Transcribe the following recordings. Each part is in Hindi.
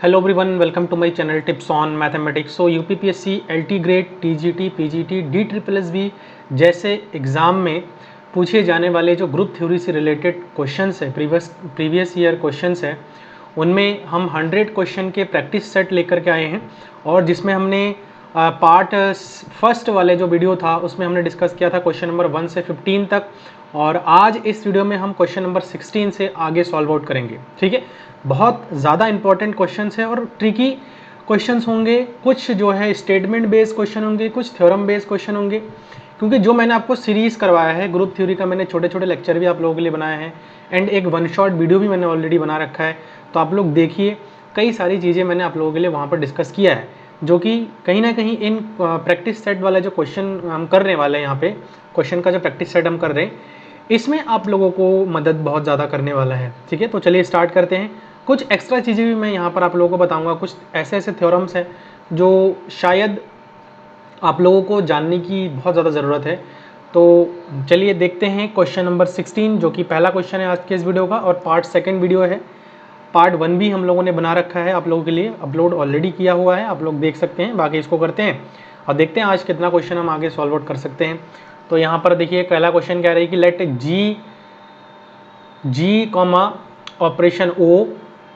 Hello everyone, welcome to my channel tips on mathematics. So UPPSC, LT grade, TGT, PGT, DSSS जैसे एग्ज़ाम में पूछे जाने वाले जो ग्रुप थ्योरी से रिलेटेड क्वेश्चंस है, प्रीवियस ईयर क्वेश्चंस है, उनमें हम 100 क्वेश्चन के प्रैक्टिस सेट लेकर के आए हैं। और जिसमें हमने पार्ट फर्स्ट वाले जो वीडियो था उसमें हमने डिस्कस किया था क्वेश्चन नंबर 1 से 15 तक, और आज इस वीडियो में हम क्वेश्चन नंबर 16 से आगे सॉल्व आउट करेंगे। ठीक है, बहुत ज़्यादा इंपॉर्टेंट क्वेश्चंस है और ट्रिकी क्वेश्चंस होंगे। कुछ जो है स्टेटमेंट बेस्ड क्वेश्चन होंगे, कुछ थ्योरम बेस्ड क्वेश्चन होंगे, क्योंकि जो मैंने आपको सीरीज़ करवाया है ग्रुप थ्योरी का, मैंने छोटे छोटे लेक्चर भी आप लोगों के लिए बनाए हैं एंड एक वन शॉट वीडियो भी मैंने ऑलरेडी बना रखा है। तो आप लोग देखिए, कई सारी चीज़ें मैंने आप लोगों के लिए वहाँ पर डिस्कस किया है, जो कि कहीं ना कहीं इन प्रैक्टिस सेट वाला जो क्वेश्चन हम कर रहे वाले हैं, यहाँ पे क्वेश्चन का जो प्रैक्टिस सेट हम कर रहे हैं, इसमें आप लोगों को मदद बहुत ज़्यादा करने वाला है। ठीक है, तो चलिए स्टार्ट करते हैं। कुछ एक्स्ट्रा चीज़ें भी मैं यहाँ पर आप लोगों को बताऊँगा, कुछ ऐसे ऐसे थ्योरम्स हैं जो शायद आप लोगों को जानने की बहुत ज़्यादा ज़रूरत है। तो चलिए देखते हैं क्वेश्चन नंबर 16, जो कि पहला क्वेश्चन है आज के इस वीडियो का, और पार्ट सेकंड वीडियो है। पार्ट 1 भी हम लोगों ने बना रखा है, आप लोगों के लिए अपलोड ऑलरेडी किया हुआ है, आप लोग देख सकते हैं। बाकी इसको करते हैं और देखते हैं आज कितना क्वेश्चन हम आगे सॉल्व आउट कर सकते हैं। तो यहाँ पर देखिए, पहला क्वेश्चन कह रही है कि let G comma operation O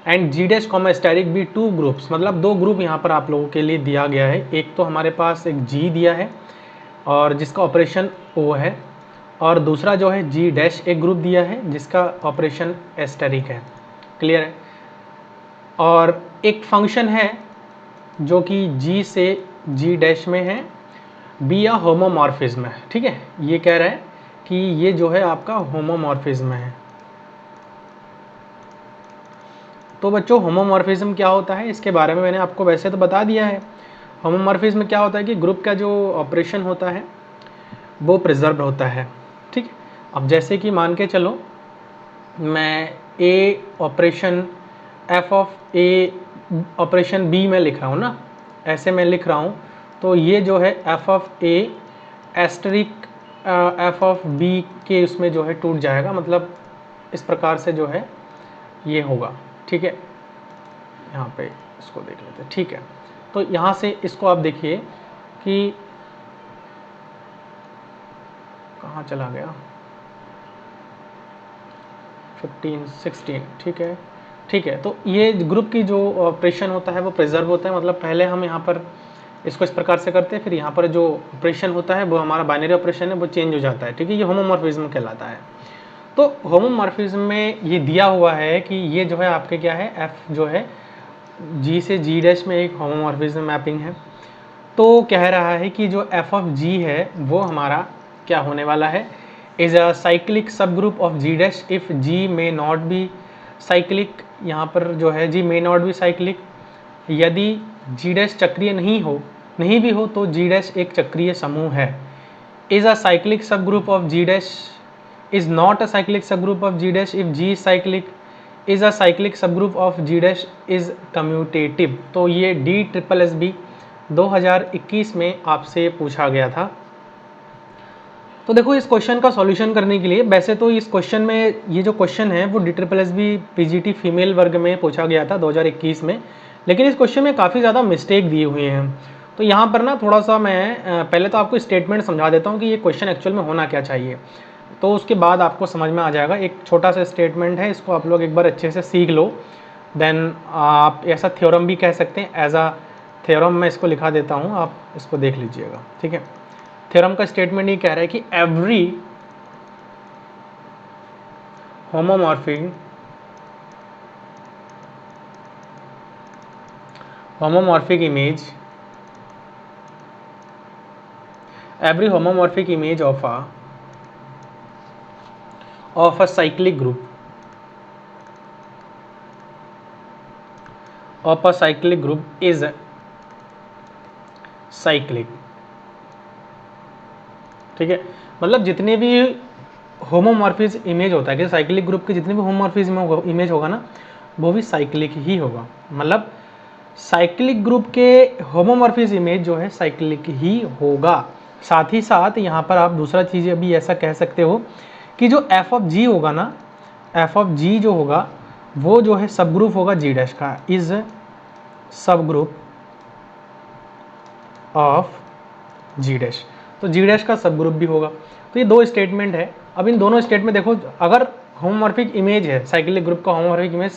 and G dash comma static be two groups. मतलब दो ग्रुप यहाँ पर आप लोगों के लिए दिया गया है। एक तो हमारे पास एक जी दिया है और जिसका ऑपरेशन ओ है, और दूसरा जो है जी डैश एक ग्रुप दिया है जिसका ऑपरेशन एस्टेरिक है। क्लियर है। और एक फंक्शन है जो कि जी से जी डैश में है, बी या होमोमॉर्फिज्म है। ठीक है, ये कह रहा है कि ये जो है आपका होमोमॉर्फिज्म है। तो बच्चों, होमोमॉर्फिज्म क्या होता है इसके बारे में मैंने आपको वैसे तो बता दिया है। होमोमॉर्फिज्म क्या होता है कि ग्रुप का जो ऑपरेशन होता है वो प्रिजर्व होता है। ठीक है, अब जैसे कि मान के चलो मैं A operation F of A operation B में लिख रहा हूँ ना, ऐसे मैं लिख रहा हूँ, तो ये जो है F of A asterisk F of B के उसमें जो है टूट जाएगा। मतलब इस प्रकार से जो है ये होगा। ठीक है, यहाँ पे इसको देख लेते हैं। ठीक है, तो यहाँ से इसको आप देखिए कि कहाँ चला गया, 15 16। ठीक है, ठीक है, तो ये ग्रुप की जो ऑपरेशन होता है वो प्रिजर्व होता है। मतलब पहले हम यहाँ पर इसको इस प्रकार से करते हैं, फिर यहाँ पर जो ऑपरेशन होता है वो हमारा बाइनरी ऑपरेशन है, वो चेंज हो जाता है। ठीक है, ये होमोमॉर्फिज्म कहलाता है। तो होमोमॉर्फिज्म में ये दिया हुआ है कि ये जो है आपके क्या है, एफ जो है जी से जी डैश में एक होमोमॉर्फिज्म मैपिंग है। तो कह रहा है कि जो एफ ऑफ जी है वो हमारा क्या होने वाला है, is a cyclic sub group of G dash if G may not be cyclic. यहाँ पर जो है G may not be cyclic, यदि जी डैश चक्रीय नहीं भी हो तो जी डैश एक चक्रीय समूह है। Is a cyclic sub group of G dash is not a cyclic subgroup of G dash if G is cyclic, is a cyclic subgroup of G dash is commutative। तो ये DSSS 2021 में आपसे पूछा गया था। तो देखो, इस क्वेश्चन का सॉल्यूशन करने के लिए, वैसे तो इस क्वेश्चन में ये जो क्वेश्चन है वो DSSS PGT फीमेल वर्ग में पूछा गया था 2021 में, लेकिन इस क्वेश्चन में काफ़ी ज़्यादा मिस्टेक दिए हुए हैं। तो यहाँ पर ना थोड़ा सा मैं पहले तो आपको स्टेटमेंट समझा देता हूँ कि ये क्वेश्चन एक्चुअल में होना क्या चाहिए, तो उसके बाद आपको समझ में आ जाएगा। एक छोटा सा स्टेटमेंट है, इसको आप लोग एक बार अच्छे से सीख लो, देन आप ऐसा थ्योरम भी कह सकते हैं। एज अ थ्योरम मैं इसको लिखा देता हूँ, आप इसको देख लीजिएगा। ठीक है, थ्योरम का स्टेटमेंट ये कह रहा है कि every homomorphic image of a cyclic group is cyclic। ठीक है, मतलब जितने भी होमोमॉर्फिज्म इमेज होता है कि साइक्लिक ग्रुप के जितने भी होमोमॉर्फिज्म इमेज होगा ना, वो भी साइक्लिक ही होगा। मतलब साइक्लिक ग्रुप के होमोमॉर्फिज्म इमेज जो है साइक्लिक ही होगा। साथ ही साथ यहाँ पर आप दूसरा चीज़ अभी ऐसा कह सकते हो कि जो एफ ऑफ जी होगा ना, एफ ऑफ जी जो होगा वो जो है सब ग्रुप होगा जी डैश का, इज सब ग्रुप ऑफ जी डैश। तो जी डैश का सब ग्रुप भी होगा। तो ये दो स्टेटमेंट है। अब इन दोनों स्टेटमेंट देखो, अगर होमोमॉर्फिक इमेज है, साइक्लिक ग्रुप का होमोमॉर्फिक इमेज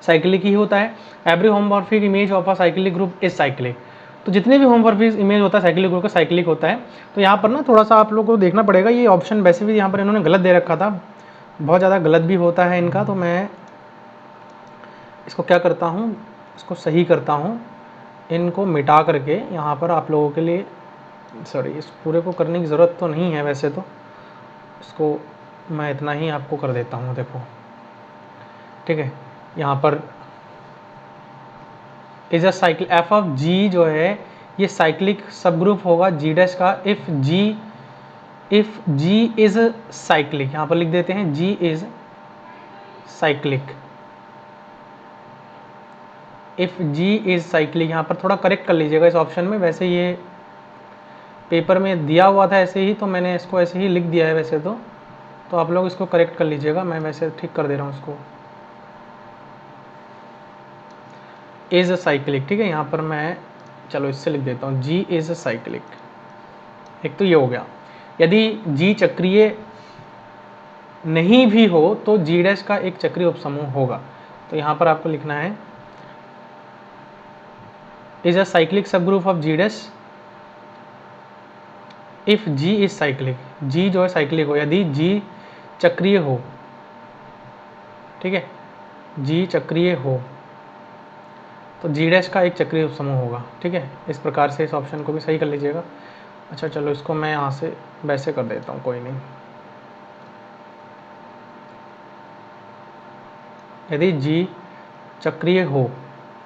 साइक्लिक ही होता है। Every homomorphic image of a cyclic group is cyclic. तो जितने भी होमोमॉर्फिक इमेज होता है साइक्लिक ग्रुप का, साइक्लिक होता है। तो यहाँ पर ना थोड़ा सा आप लोगों को देखना पड़ेगा, ये ऑप्शन वैसे भी यहाँ पर इन्होंने गलत दे रखा था, बहुत ज़्यादा गलत भी होता है इनका। तो मैं इसको क्या करता हूँ, इसको सही करता हूँ, इनको मिटा करके यहाँ पर आप लोगों के लिए, सॉरी, इस पूरे को करने की ज़रूरत तो नहीं है वैसे, तो इसको मैं इतना ही आपको कर देता हूँ। देखो ठीक है, यहाँ पर is a cycle F of G जो है ये साइक्लिक सब ग्रुप होगा जी डैश का इफ जी इज साइक्लिक। यहाँ पर लिख देते हैं G is cyclic, if G is cyclic. यहाँ पर थोड़ा करेक्ट कर लीजिएगा इस ऑप्शन में, वैसे ये पेपर में दिया हुआ था ऐसे ही, तो मैंने इसको ऐसे ही लिख दिया है वैसे तो आप लोग इसको करेक्ट कर लीजिएगा, मैं वैसे ठीक कर दे रहा हूँ इसको। इज साइक्लिक, ठीक है। यहाँ पर मैं चलो इससे लिख देता हूँ जी इज साइक्लिक। एक तो ये हो गया। यदि जी चक्रीय नहीं भी हो तो जी डैश का एक चक्रीय उपसमूह होगा। तो यहाँ पर आपको लिखना है is a cyclic sub group of G dash if G is cyclic. G जो है साइक्लिक हो, यदि जी चक्रीय हो, ठीक है, जी चक्रीय हो तो जी डैश का एक चक्रीय उपसमूह होगा, ठीक है। इस प्रकार से इस ऑप्शन को भी सही कर लीजिएगा। अच्छा चलो इसको मैं यहाँ से वैसे कर देता हूँ, कोई नहीं। यदि जी चक्रीय हो,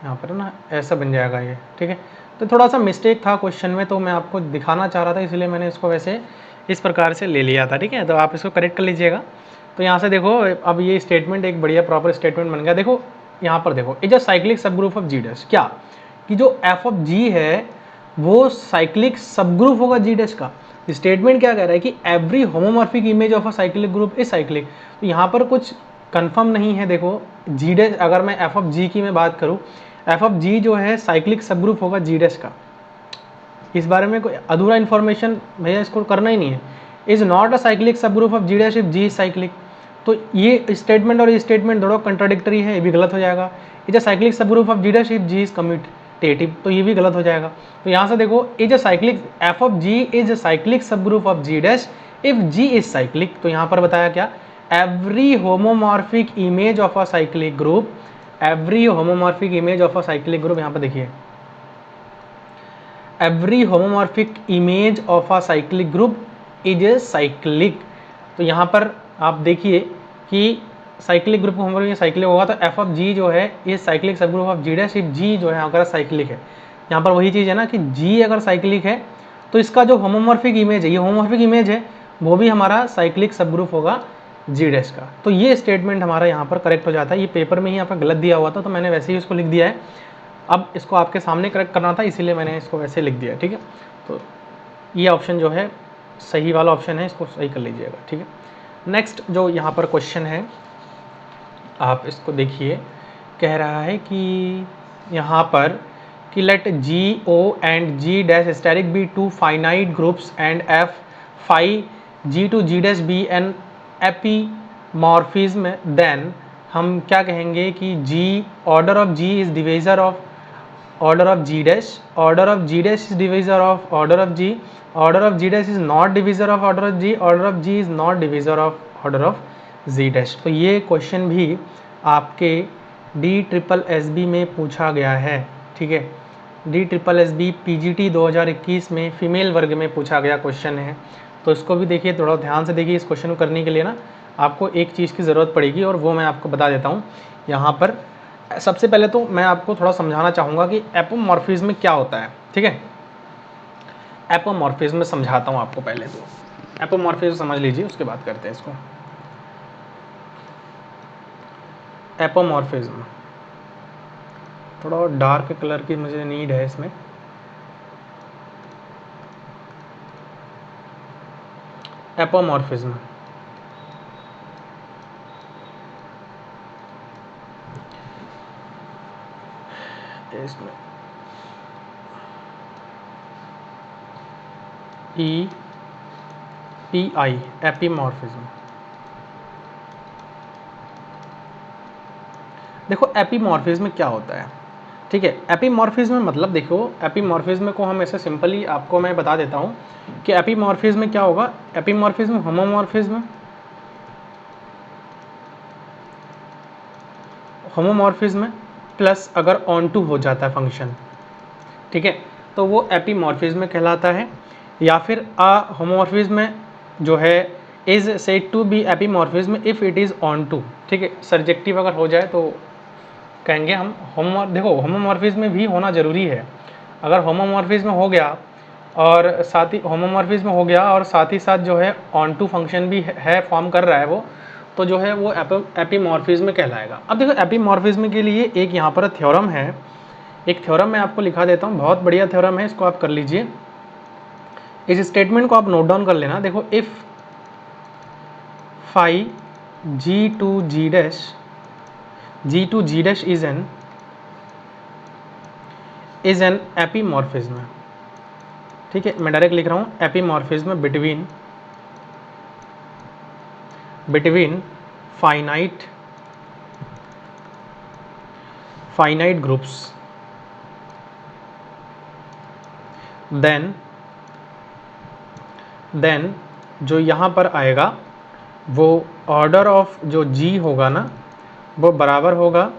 यहाँ पर ना ऐसा बन जाएगा ये, ठीक है। तो थोड़ा सा मिस्टेक था क्वेश्चन में, तो मैं आपको दिखाना चाह रहा था, इसलिए मैंने इसको वैसे इस प्रकार से ले लिया था, ठीक है। तो आप इसको करेक्ट कर लीजिएगा। तो यहाँ से देखो अब ये स्टेटमेंट एक बढ़िया प्रॉपर स्टेटमेंट बन गया। देखो यहाँ पर देखो is a cyclic sub group of G dash, क्या कि जो एफ ऑफ जी है वो साइक्लिक सब ग्रुप होगा जी डैश का। स्टेटमेंट क्या कह रहा है कि every homomorphic image of a cyclic group is cyclic. तो यहाँ पर कुछ कंफर्म नहीं है। देखो जी डैश, अगर मैं एफ ऑफ जी की मैं बात करूँ, एफ ऑफ जी जो है साइक्लिक सब ग्रुप होगा जी डैश का। इस बारे में कोई अधूरा इन्फॉर्मेशन भैया इसको करना ही नहीं है। Is not a cyclic sub group of G dash if G is cyclic. तो ये स्टेटमेंट और ये स्टेटमेंट दोनों कंट्राडिक्टरी है, ये भी गलत हो जाएगा। Is a cyclic sub group of G dash if G is commutative, तो ये भी गलत हो जाएगा। तो यहाँ से देखो is a cyclic F of G is a cyclic sub group of G dash if G is cyclic. तो यहाँ पर बताया क्या, every homomorphic image of a cyclic group, every homomorphic image of a cyclic group, यहाँ पर देखिए every homomorphic image of a cyclic group is a cyclic. तो यहाँ पर आप देखिए कि साइक्लिक ग्रुप होमोमॉर्फिक साइक्लिक होगा, तो एफ ऑफ जी जो है ये cyclic sub group of G dash if G जो है अगर साइक्लिक है। यहाँ पर वही चीज़ है ना कि जी अगर साइक्लिक है तो इसका जो होमोमॉर्फिक इमेज है, ये होमोमॉर्फिक इमेज है, वो भी हमारा साइक्लिक सब ग्रुप होगा जी डैश का। तो ये स्टेटमेंट हमारा यहाँ पर करेक्ट हो जाता है। ये पेपर में ही यहाँ पर गलत दिया हुआ था, तो मैंने वैसे ही उसको लिख दिया है। अब इसको आपके सामने करेक्ट करना था, इसीलिए मैंने इसको वैसे लिख दिया, ठीक है। तो ये ऑप्शन जो है सही वाला ऑप्शन है, इसको सही कर लीजिएगा, ठीक है। नेक्स्ट जो यहाँ पर क्वेश्चन है आप इसको देखिए, कह रहा है कि यहाँ पर कि let G O and G dash asterisk be two finite groups and F phi G to G dash be an epimorphism, then हम क्या कहेंगे कि G order of G is divisor of order of g dash, order of g dash is divisor of order of g, order of g dash is not divisor of order of g, order of g is not divisor of order of z dash। तो ये क्वेश्चन भी आपके DSSB में पूछा गया है, ठीक है। DSSB PGT 2021 में फीमेल वर्ग में पूछा गया क्वेश्चन है। तो इसको भी देखिए, थोड़ा ध्यान से देखिए। इस क्वेश्चन को करने के लिए ना आपको एक चीज़ की ज़रूरत पड़ेगी, और वो मैं आपको बता देता हूँ। यहाँ पर सबसे पहले तो मैं आपको थोड़ा समझाना चाहूँगा कि एपोमॉर्फिज्म क्या होता है, ठीक है। एपोमॉर्फिज्म समझाता हूँ आपको। पहले तो एपोमॉर्फिज्म समझ लीजिए, उसके बाद करते हैं इसको। एपोमॉर्फिज्म थोड़ा डार्क कलर की मुझे नीड है इसमें। एपोमॉर्फिज्म इसमें ई पी आई, एपीमॉर्फिज्म। देखो एपीमॉर्फिज्म क्या होता है, ठीक है। एपीमॉर्फिज्म मतलब देखो, एपीमॉर्फिज्म को हम ऐसे सिंपली आपको मैं बता देता हूँ कि एपीमॉर्फिज्म क्या होगा। एपीमॉर्फिज्म होमोमॉर्फिज्म, होमोमॉर्फिज्म प्लस अगर ऑन टू हो जाता है फंक्शन, ठीक है, तो वो एपीमॉर्फिज्म कहलाता है। या फिर होमोमॉर्फिज्म जो है is said to be epimorphism if it is onto, ठीक है। सर्जेक्टिव अगर हो जाए तो कहेंगे हम देखो होमोमॉर्फिज्म भी होना जरूरी है। अगर होमोमॉर्फिज्म हो गया और साथ ही होमोमॉर्फिज्म हो गया और साथ ही साथ जो है ऑन टू फंक्शन भी है फॉर्म कर रहा है वो, तो जो है वो एपीमॉर्फिज्म कहलाएगा। अब देखो एपीमॉर्फिज्म के लिए एक यहाँ पर थ्योरम है, एक थ्योरम मैं आपको लिखा देता हूँ, बहुत बढ़िया थ्योरम है, इसको आप कर लीजिए। इस स्टेटमेंट को आप नोट डाउन कर लेना। देखो if phi G to G dash is an epimorphism, ठीक है। मैं डायरेक्ट लिख रहा हूँ epimorphism between finite groups, then जो यहाँ पर आएगा वो ऑर्डर ऑफ जो जी होगा ना, वो बराबर होगा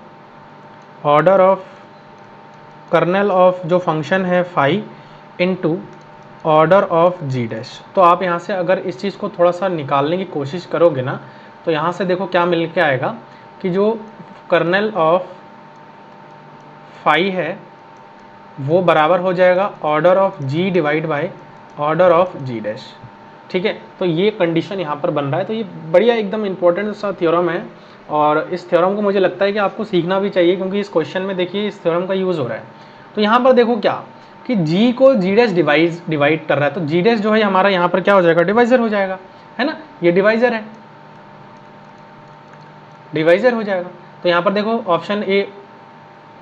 ऑर्डर ऑफ कर्नल ऑफ जो फंक्शन है phi into order of G dash. तो आप यहाँ से अगर इस चीज़ को थोड़ा सा निकालने की कोशिश करोगे ना, तो यहाँ से देखो क्या मिल के आएगा कि जो कर्नल ऑफ फाई है वो बराबर हो जाएगा order of G divide by order of G dash, ठीक है। तो ये कंडीशन यहाँ पर बन रहा है। तो ये बढ़िया एकदम इंपॉर्टेंट सा थ्योरम है और इस थ्योरम को मुझे लगता है कि आपको सीखना भी चाहिए, क्योंकि इस क्वेश्चन में देखिए इस थ्योरम का यूज़ हो रहा है। तो यहाँ पर देखो क्या कि g को g डैश डिवाइड कर रहा है, तो g डैश जो है हमारा यहाँ पर क्या हो जाएगा, डिवाइजर हो जाएगा, है ना। ये डिवाइजर है, डिवाइजर हो जाएगा। तो यहाँ पर देखो option A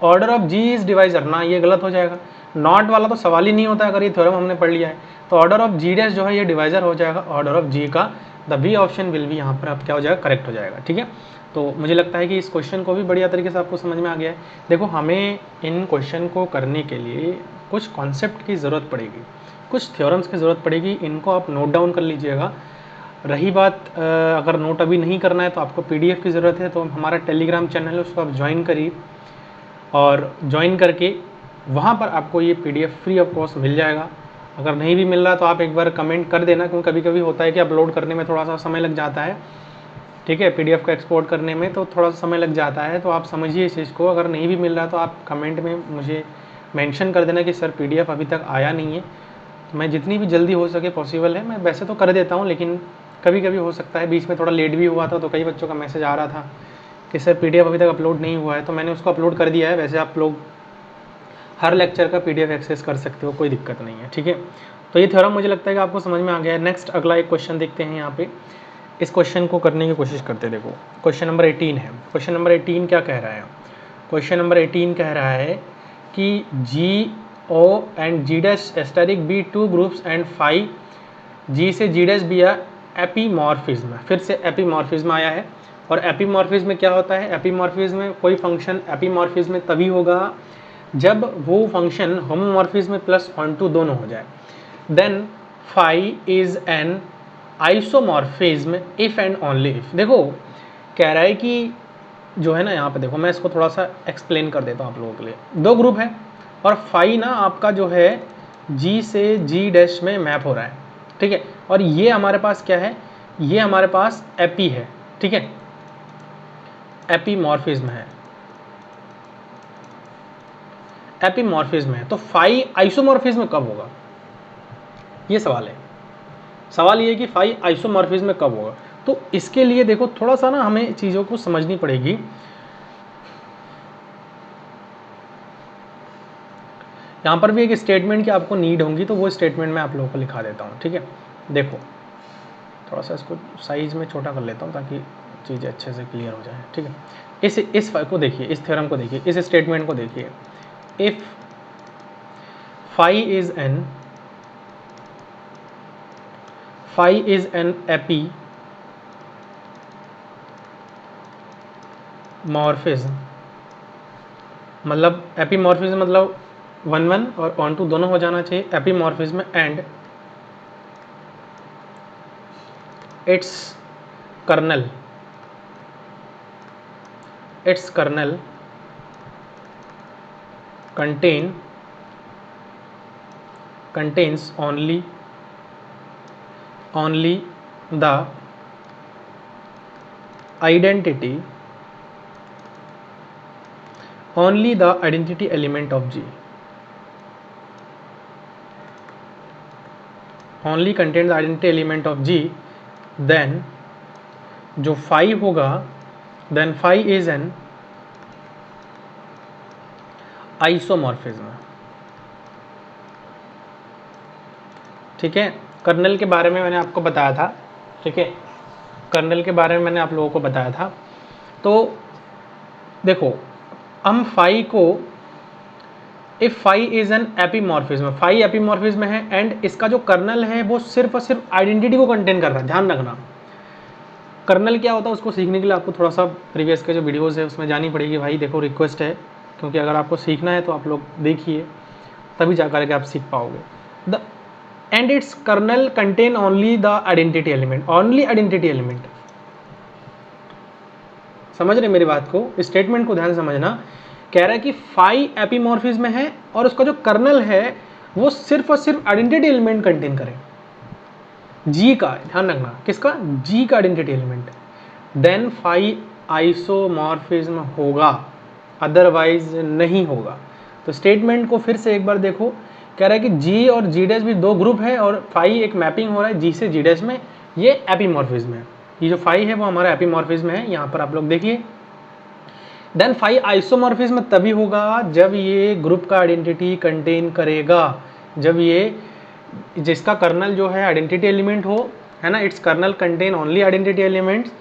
order of G is divisor, ना ये गलत हो जाएगा। नॉट वाला तो सवाल ही नहीं होता अगर ये थ्योरम हमने पढ़ लिया है। तो ऑर्डर ऑफ जी डैश जो है ये डिवाइजर हो जाएगा ऑर्डर ऑफ जी का। The B option will be यहाँ पर अब क्या हो जाएगा, करेक्ट हो जाएगा, ठीक है। तो मुझे लगता है कि इस क्वेश्चन को भी बढ़िया तरीके से आपको समझ में आ गया है। देखो हमें इन क्वेश्चन को करने के लिए कुछ कॉन्सेप्ट की ज़रूरत पड़ेगी, कुछ थ्योरम्स की ज़रूरत पड़ेगी, इनको आप नोट डाउन कर लीजिएगा। रही बात अगर नोट अभी नहीं करना है तो आपको PDF की ज़रूरत है, तो हमारा टेलीग्राम चैनल है उसको आप ज्वाइन करिए और ज्वाइन करके वहाँ पर आपको ये PDF फ्री ऑफ कॉस्ट मिल जाएगा। अगर नहीं भी मिल रहा तो आप एक बार कमेंट कर देना, क्योंकि कभी कभी होता है कि अपलोड करने में थोड़ा सा समय लग जाता है, ठीक है। PDF को एक्सपोर्ट करने में तो थोड़ा सा समय लग जाता है, तो आप समझिए इस चीज़ को। अगर नहीं भी मिल रहा तो आप कमेंट में मुझे मेंशन कर देना कि सर PDF अभी तक आया नहीं है। मैं जितनी भी जल्दी हो सके पॉसिबल है, मैं वैसे तो कर देता हूँ, लेकिन कभी कभी हो सकता है बीच में थोड़ा लेट भी हुआ था, तो कई बच्चों का मैसेज आ रहा था कि सर PDF अभी तक अपलोड नहीं हुआ है, तो मैंने उसको अपलोड कर दिया है। वैसे आप लोग हर लेक्चर का PDF एक्सेस कर सकते हो, कोई दिक्कत नहीं है, ठीक है। तो ये थ्योरम मुझे लगता है कि आपको समझ में आ गया है। नेक्स्ट अगला एक क्वेश्चन देखते हैं यहाँ पे, इस क्वेश्चन को करने की कोशिश करते हैं। देखो क्वेश्चन नंबर 18 है। क्वेश्चन नंबर 18 क्या कह रहा है, क्वेश्चन नंबर 18 कह रहा है कि G O and G dash asterisk be two groups and phi G से जी डैश बी एपीमॉर्फिज्म। फिर से एपीमॉर्फिज्म आया है। और एपीमॉर्फिज्म क्या होता है, एपीमॉर्फिज्म कोई फंक्शन एपीमॉर्फिज्म तभी होगा जब वो function homomorphism plus onto दोनों हो जाए। Then phi is an isomorphism if and only if. देखो कह रहा है कि जो है ना, यहाँ पे देखो मैं इसको थोड़ा सा एक्सप्लेन कर देता हूँ आप लोगों के लिए। दो ग्रुप है और फाई ना आपका जो है जी से जी डैश में मैप हो रहा है, ठीक है। और ये हमारे पास क्या है, ये हमारे पास एपी है, ठीक है, एपीमॉर्फिज्म है, एपीमॉर्फिज्म है। तो फाई आइसोमॉर्फिज्म कब होगा, ये सवाल है। सवाल ये है कि फाई आइसोमॉर्फिज्म कब होगा। तो इसके लिए देखो थोड़ा सा ना हमें चीज़ों को समझनी पड़ेगी। यहाँ पर भी एक स्टेटमेंट की आपको नीड होंगी, तो वो स्टेटमेंट मैं आप लोगों को लिखा देता हूँ, ठीक है। देखो थोड़ा सा इसको साइज में छोटा कर लेता हूँ ताकि चीज़ें अच्छे से क्लियर हो जाए, ठीक है। इस को देखिए, इस थ्योरम को देखिए, इस स्टेटमेंट को देखिए। If phi is an phi is an epimorphism, मतलब एपीमॉर्फिज्म मतलब 1 1 और ऑन टू दोनों हो जाना चाहिए, epimorphism and its kernel contains only the identity element of G, only contains the identity element of G, then जो phi होगा, then phi is an isomorphism. ठीक है, कर्नल के बारे में मैंने आपको बताया था। ठीक है, कर्नल के बारे में मैंने आप लोगों को बताया था। तो देखो, हम फाई को, if phi is an epimorphism, phi epimorphism है एंड इसका जो कर्नल है वो सिर्फ और सिर्फ आइडेंटिटी को कंटेन कर रहा है। ध्यान रखना, कर्नल क्या होता है उसको सीखने के लिए आपको थोड़ा सा प्रीवियस के जो वीडियोस है उसमें जानी पड़ेगी भाई। देखो, रिक्वेस्ट है, क्योंकि अगर आपको सीखना है तो आप लोग देखिए, तभी जा करके आप सीख पाओगे। The end its kernel contain only the identity element, only identity element. समझ रहे मेरी बात को, स्टेटमेंट को ध्यान समझना। कह रहा है कि फाई एपीमॉर्फिज्म है और उसका जो कर्नल है वो सिर्फ और सिर्फ आइडेंटिटी एलिमेंट कंटेन करे, जी का। ध्यान रखना, किसका? जी का identity element. Then phi isomorphism होगा, अदरवाइज नहीं होगा। तो स्टेटमेंट को फिर से एक बार देखो। कह रहा है कि जी और जी डैश भी दो ग्रुप है और फाई एक मैपिंग हो रहा है जी से जी डैश में, ये एपीमॉर्फिज्म है। ये जो फाई है वो हमारा एपीमॉर्फिज्म है, यहाँ पर आप लोग देखिए। देन फाई आइसोमॉर्फिज्म तभी होगा जब ये ग्रुप का आइडेंटिटी कंटेन करेगा, जब ये जिसका कर्नल जो है आइडेंटिटी एलिमेंट हो, है ना, its kernel contain only identity elements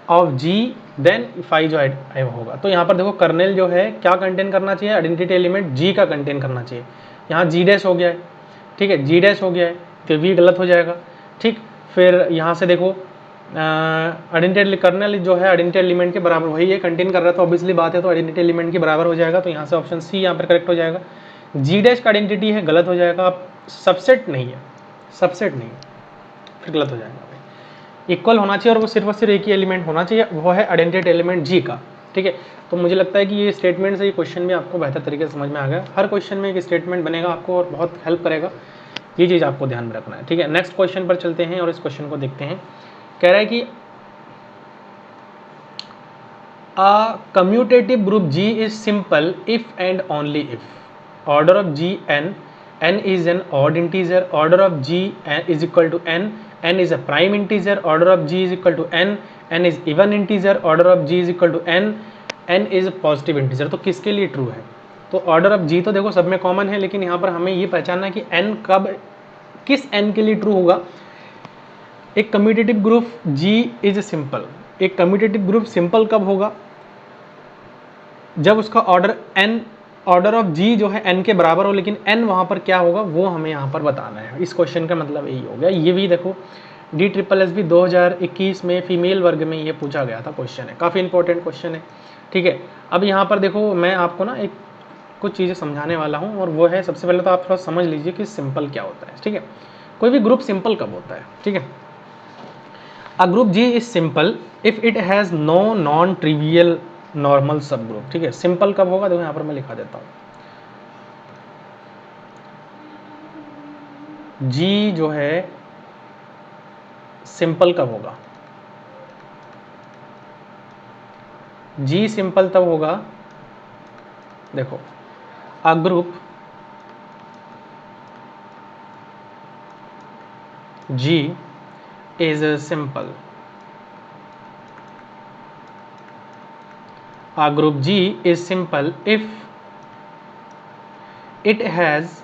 of G, then phi जो होगा। तो यहाँ पर देखो, कर्नल जो है क्या कंटेन करना चाहिए? आइडेंटिटी एलिमेंट जी का कंटेन करना चाहिए। यहाँ जी डैश हो गया है, ठीक है, जी डैश हो गया है तो वी गलत हो जाएगा। ठीक, फिर यहाँ से देखो, आइडेंटिटी कर्नल जो है आइडेंटिटी एलिमेंट के बराबर, वही है कंटेन कर रहा है तो ऑब्वियसली बात है, तो आइडेंटिटी एलिमेंट के बराबर हो जाएगा। तो यहाँ से ऑप्शन सी यहाँ पर करेक्ट हो जाएगा। जी डैश का आइडेंटिटी है, गलत हो जाएगा। आप सबसेट नहीं है, सबसेट नहीं, फिर गलत हो जाएगा। इक्वल होना चाहिए और वो सिर्फ और सिर्फ एक ही एलिमेंट होना चाहिए, वो है आइडेंटिटी एलिमेंट जी का। ठीक है, तो मुझे लगता है कि ये स्टेटमेंट से ये क्वेश्चन भी आपको बेहतर तरीके से समझ में आ गया। हर क्वेश्चन में एक स्टेटमेंट बनेगा आपको और बहुत हेल्प करेगा, ये चीज़ आपको ध्यान में रखना है। ठीक है, नेक्स्ट क्वेश्चन पर चलते हैं और इस क्वेश्चन को देखते हैं। कह रहा है कि a commutative group G is simple if and only if order of G n, n is an odd integer, order of G is equal to n, n is a prime integer, order of G is equal to n, n is even integer, order of G is equal to n, n is positive integer। तो किसके लिए ट्रू है? तो ऑर्डर ऑफ जी तो देखो सब में कॉमन है, लेकिन यहाँ पर हमें ये पहचानना है कि n कब, किस n के लिए ट्रू होगा। एक commutative group G is simple, एक कम्यूटेटिव ग्रुप सिंपल कब होगा? जब उसका order n, order of G जो है n के बराबर हो, लेकिन n वहाँ पर क्या होगा वो हमें यहाँ पर बताना है। इस क्वेश्चन का मतलब यही हो गया। ये भी देखो DSSB 2021 में फीमेल वर्ग में ये पूछा गया था क्वेश्चन है, काफ़ी इंपॉर्टेंट क्वेश्चन है। ठीक है, अब यहाँ पर देखो मैं आपको ना एक कुछ चीज़ें समझाने वाला हूँ, और वो है, सबसे पहले तो आप थोड़ा समझ लीजिए कि सिंपल क्या होता है। ठीक है, कोई भी ग्रुप सिंपल कब होता है? ठीक है, a group G is simple if it has no non trivial normal sub group. ठीक है, सिंपल कब होगा? देखो यहाँ पर मैं लिखा देता हूँ, G जो है सिंपल कब होगा? G सिंपल तब होगा, देखो, अ group G is simple, a group G is simple if it has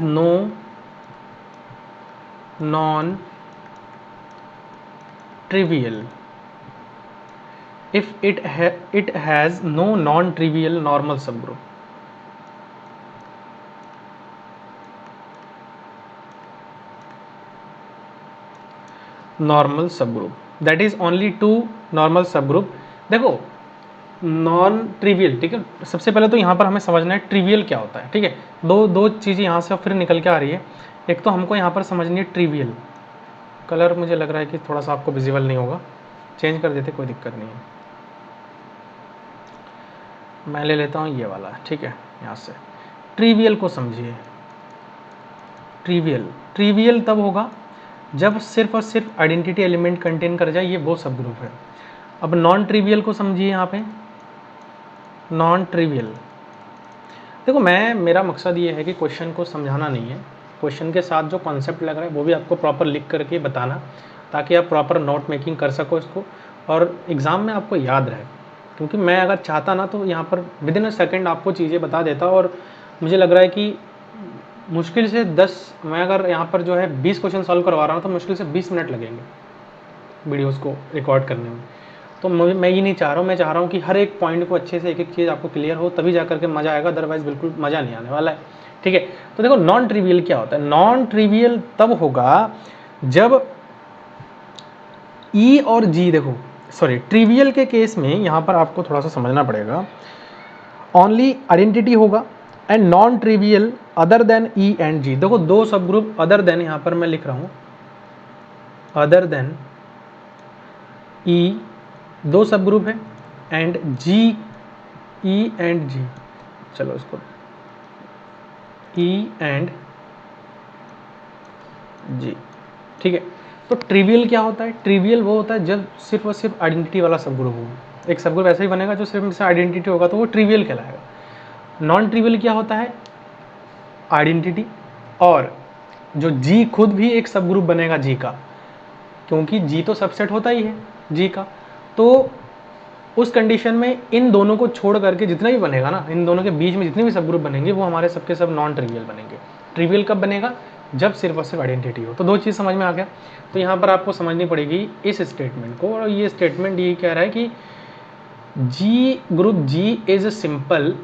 no non trivial, if it has no non trivial normal subgroup। Normal sub group, that is only 2 normal sub group. देखो नॉन ट्रिवियल, ठीक है, सबसे पहले तो यहाँ पर हमें समझना है ट्रिवियल क्या होता है, ठीक है। दो चीज़ें यहाँ से फिर निकल के आ रही है। एक तो हमको यहाँ पर समझनी है ट्रिवियल, कलर मुझे लग रहा है कि थोड़ा सा आपको विजिबल नहीं होगा, चेंज कर देते कोई दिक्कत नहीं है। मैं ले लेता हूँ ये वाला, ठीक है। यहाँ से ट्रिवियल को समझिए। ट्रिवियल तब होगा जब सिर्फ और सिर्फ आइडेंटिटी एलिमेंट कंटेन कर जाए, ये वो सब ग्रुप है। अब नॉन ट्रिवियल को समझिए। यहाँ पे नॉन ट्रिवियल, देखो मेरा मकसद ये है कि क्वेश्चन को समझाना नहीं है, क्वेश्चन के साथ जो कॉन्सेप्ट लग रहा है वो भी आपको प्रॉपर लिख करके बताना, ताकि आप प्रॉपर नोट मेकिंग कर सको इसको और एग्ज़ाम में आपको याद रहे। क्योंकि मैं अगर चाहता ना तो यहाँ पर विद इन अ सेकेंड आपको चीज़ें बता देता, और मुझे लग रहा है कि मुश्किल से 10, मैं अगर यहाँ पर जो है 20 क्वेश्चन सॉल्व करवा रहा हूँ तो मुश्किल से 20 मिनट लगेंगे वीडियोज़ को रिकॉर्ड करने में। तो मैं ये नहीं चाह रहा हूँ, मैं चाह रहा हूँ कि हर एक पॉइंट को अच्छे से एक एक चीज़ आपको क्लियर हो, तभी जा करके मज़ा आएगा, अदरवाइज़ बिल्कुल मज़ा नहीं आने वाला है, ठीक है। तो देखो नॉन ट्रिवियल क्या होता है। नॉन ट्रिवियल तब होगा जब ई और जी, देखो सॉरी, ट्रिवियल के केस में यहाँ पर आपको थोड़ा सा समझना पड़ेगा, ओनली आइडेंटिटी होगा and non trivial other than E and G. देखो दो सब ग्रुप अदर देन, यहाँ पर मैं लिख रहा हूँ अदर देन ई, दो सब ग्रुप है, एंड जी, ई एंड जी, चलो इसको ई एंड जी, ठीक है। तो ट्रिवियल क्या होता है। ट्रिवियल वो होता है जब सिर्फ और सिर्फ आइडेंटिटी वाला सब ग्रुप हो। एक सब ग्रुप ऐसा ही बनेगा जो सिर्फ आइडेंटिटी होगा, तो वो ट्रिवियल कहलाएगा। नॉन ट्रिवियल क्या होता है, आइडेंटिटी और जो जी खुद भी एक सब ग्रुप बनेगा जी का, क्योंकि जी तो सबसेट होता ही है जी का। तो उस कंडीशन में इन दोनों को छोड़ करके जितना भी बनेगा ना, इन दोनों के बीच में जितने भी सब ग्रुप बनेंगे वो हमारे सबके सब नॉन ट्रिवियल बनेंगे। ट्रिवियल कब बनेगा, जब सिर्फ और सिर्फ आइडेंटिटी हो। तो दो चीज़ समझ में आ गया। तो यहाँ पर आपको समझनी पड़ेगी इस स्टेटमेंट को, और ये स्टेटमेंट ये कह रहा है कि G group G is simple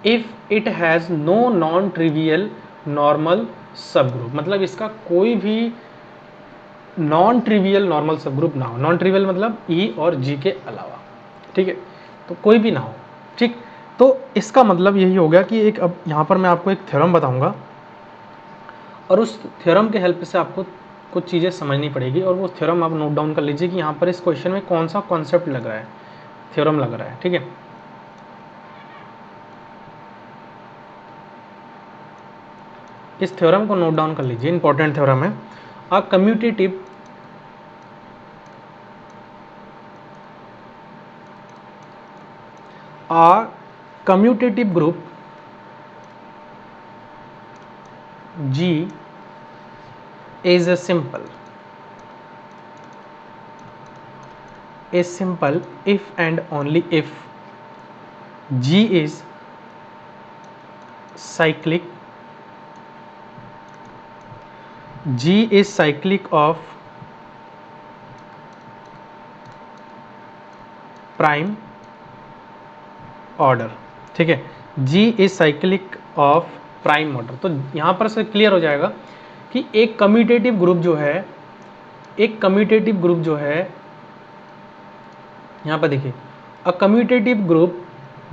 if it has no non trivial normal sub group. मतलब इसका कोई भी non trivial normal sub group ना हो। नॉन ट्रिवियल मतलब ई और जी के अलावा, ठीक है, तो कोई भी ना हो, ठीक। तो इसका मतलब यही हो गया कि एक, अब यहाँ पर मैं आपको एक थ्योरम बताऊंगा, और उस थ्योरम के हेल्प से आपको कुछ चीज़ें समझनी पड़ेगी, और वो थ्योरम आप नोट डाउन कर लीजिए कि यहाँ पर इस क्वेश्चन में कौन सा कॉन्सेप्ट लग रहा है, थ्योरम लग रहा है, ठीक है। इस थ्योरम को नोट डाउन कर लीजिए, इंपॉर्टेंट थ्योरम है। A commutative group G is simple if and only if G is cyclic of prime order, ठीक है। G is cyclic of prime order। तो यहाँ पर से क्लियर हो जाएगा कि एक कम्यूटेटिव ग्रुप जो है, यहाँ पर देखिए, a commutative group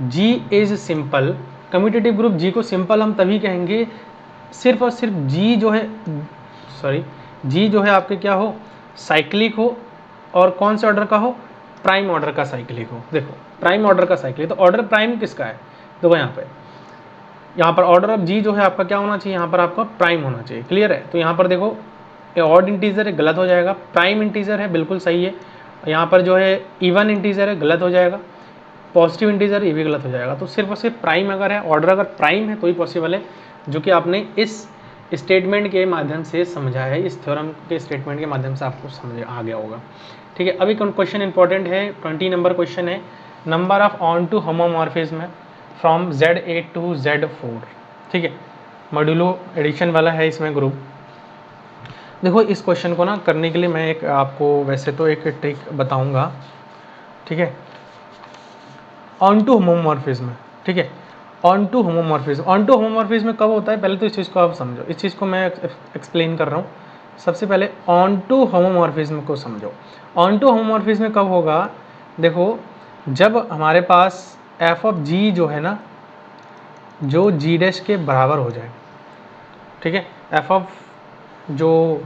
G is simple. Commutative group G को सिंपल हम तभी कहेंगे सिर्फ और सिर्फ G जो है आपके क्या हो, साइक्लिक हो, और कौन से ऑर्डर का हो, प्राइम ऑर्डर का साइक्लिक हो। देखो प्राइम ऑर्डर का साइक्लिक, तो ऑर्डर प्राइम किसका है, देखो यहाँ पर ऑर्डर ऑफ G जो है आपका क्या होना चाहिए, यहाँ पर आपका प्राइम होना चाहिए, क्लियर है। तो यहाँ पर देखो ऑड इंटीजर है, गलत हो जाएगा, प्राइम इंटीजर है, बिल्कुल सही है। यहाँ पर जो है इवन इंटीजर है, गलत हो जाएगा, पॉजिटिव इंटीजर ये भी गलत हो जाएगा। तो सिर्फ और सिर्फ प्राइम अगर है, ऑर्डर अगर प्राइम है तो ही पॉसिबल है, जो कि आपने इस स्टेटमेंट के माध्यम से समझा है, इस थ्योरम के स्टेटमेंट के माध्यम से आपको समझ आ गया होगा, ठीक है। अभी क्वेश्चन इंपॉर्टेंट है, 20 नंबर क्वेश्चन है, number of onto homomorphism from Z8 to Z4, ठीक है, मॉड्यूलो एडिशन वाला है इसमें ग्रुप। देखो इस क्वेश्चन को ना करने के लिए मैं एक आपको वैसे तो एक ट्रिक बताऊंगा, ठीक है, ऑन टू होमोमॉर्फिज्म, ठीक है। ऑन टू होमोमॉर्फिज्म कब होता है, पहले तो इस चीज़ को आप समझो, इस चीज़ को मैं एक्सप्लेन कर रहा हूँ सबसे पहले ऑन टू होमोमॉर्फिज्म को समझो। ऑन टू होमोमॉर्फिज्म कब होगा? देखो, जब हमारे पास एफ ऑफ जी जो है ना, जो जी डैश के बराबर हो जाए, ठीक है। एफ ऑफ जो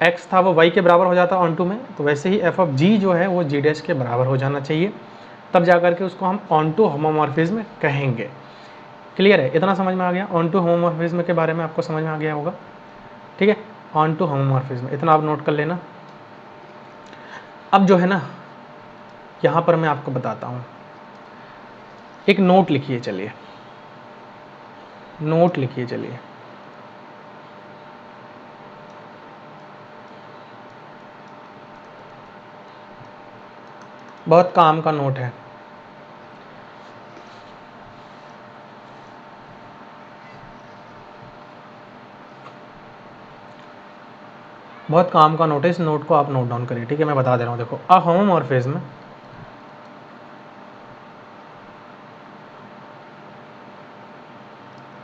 एक्स था वो वाई के बराबर हो जाता ऑन टू में, तो वैसे ही एफ ऑफ जी जो है वो जी डैश के बराबर हो जाना चाहिए, तब जा करके उसको हम ऑन टू होमोमॉर्फिज्म कहेंगे। क्लियर है? इतना समझ में आ गया? ऑन टू होमोमॉर्फिज्म के बारे में आपको समझ में आ गया होगा, ठीक है। ऑन टू होमोमॉर्फिज्म इतना आप नोट कर लेना। अब जो है ना, यहाँ पर मैं आपको बताता हूँ, एक नोट लिखिए, चलिए नोट लिखिए, चलिए बहुत काम का नोट है। बहुत काम का नोट है, इस नोट को आप नोट डाउन करिए, ठीक है। मैं बता दे रहा हूँ, देखो, a homomorphism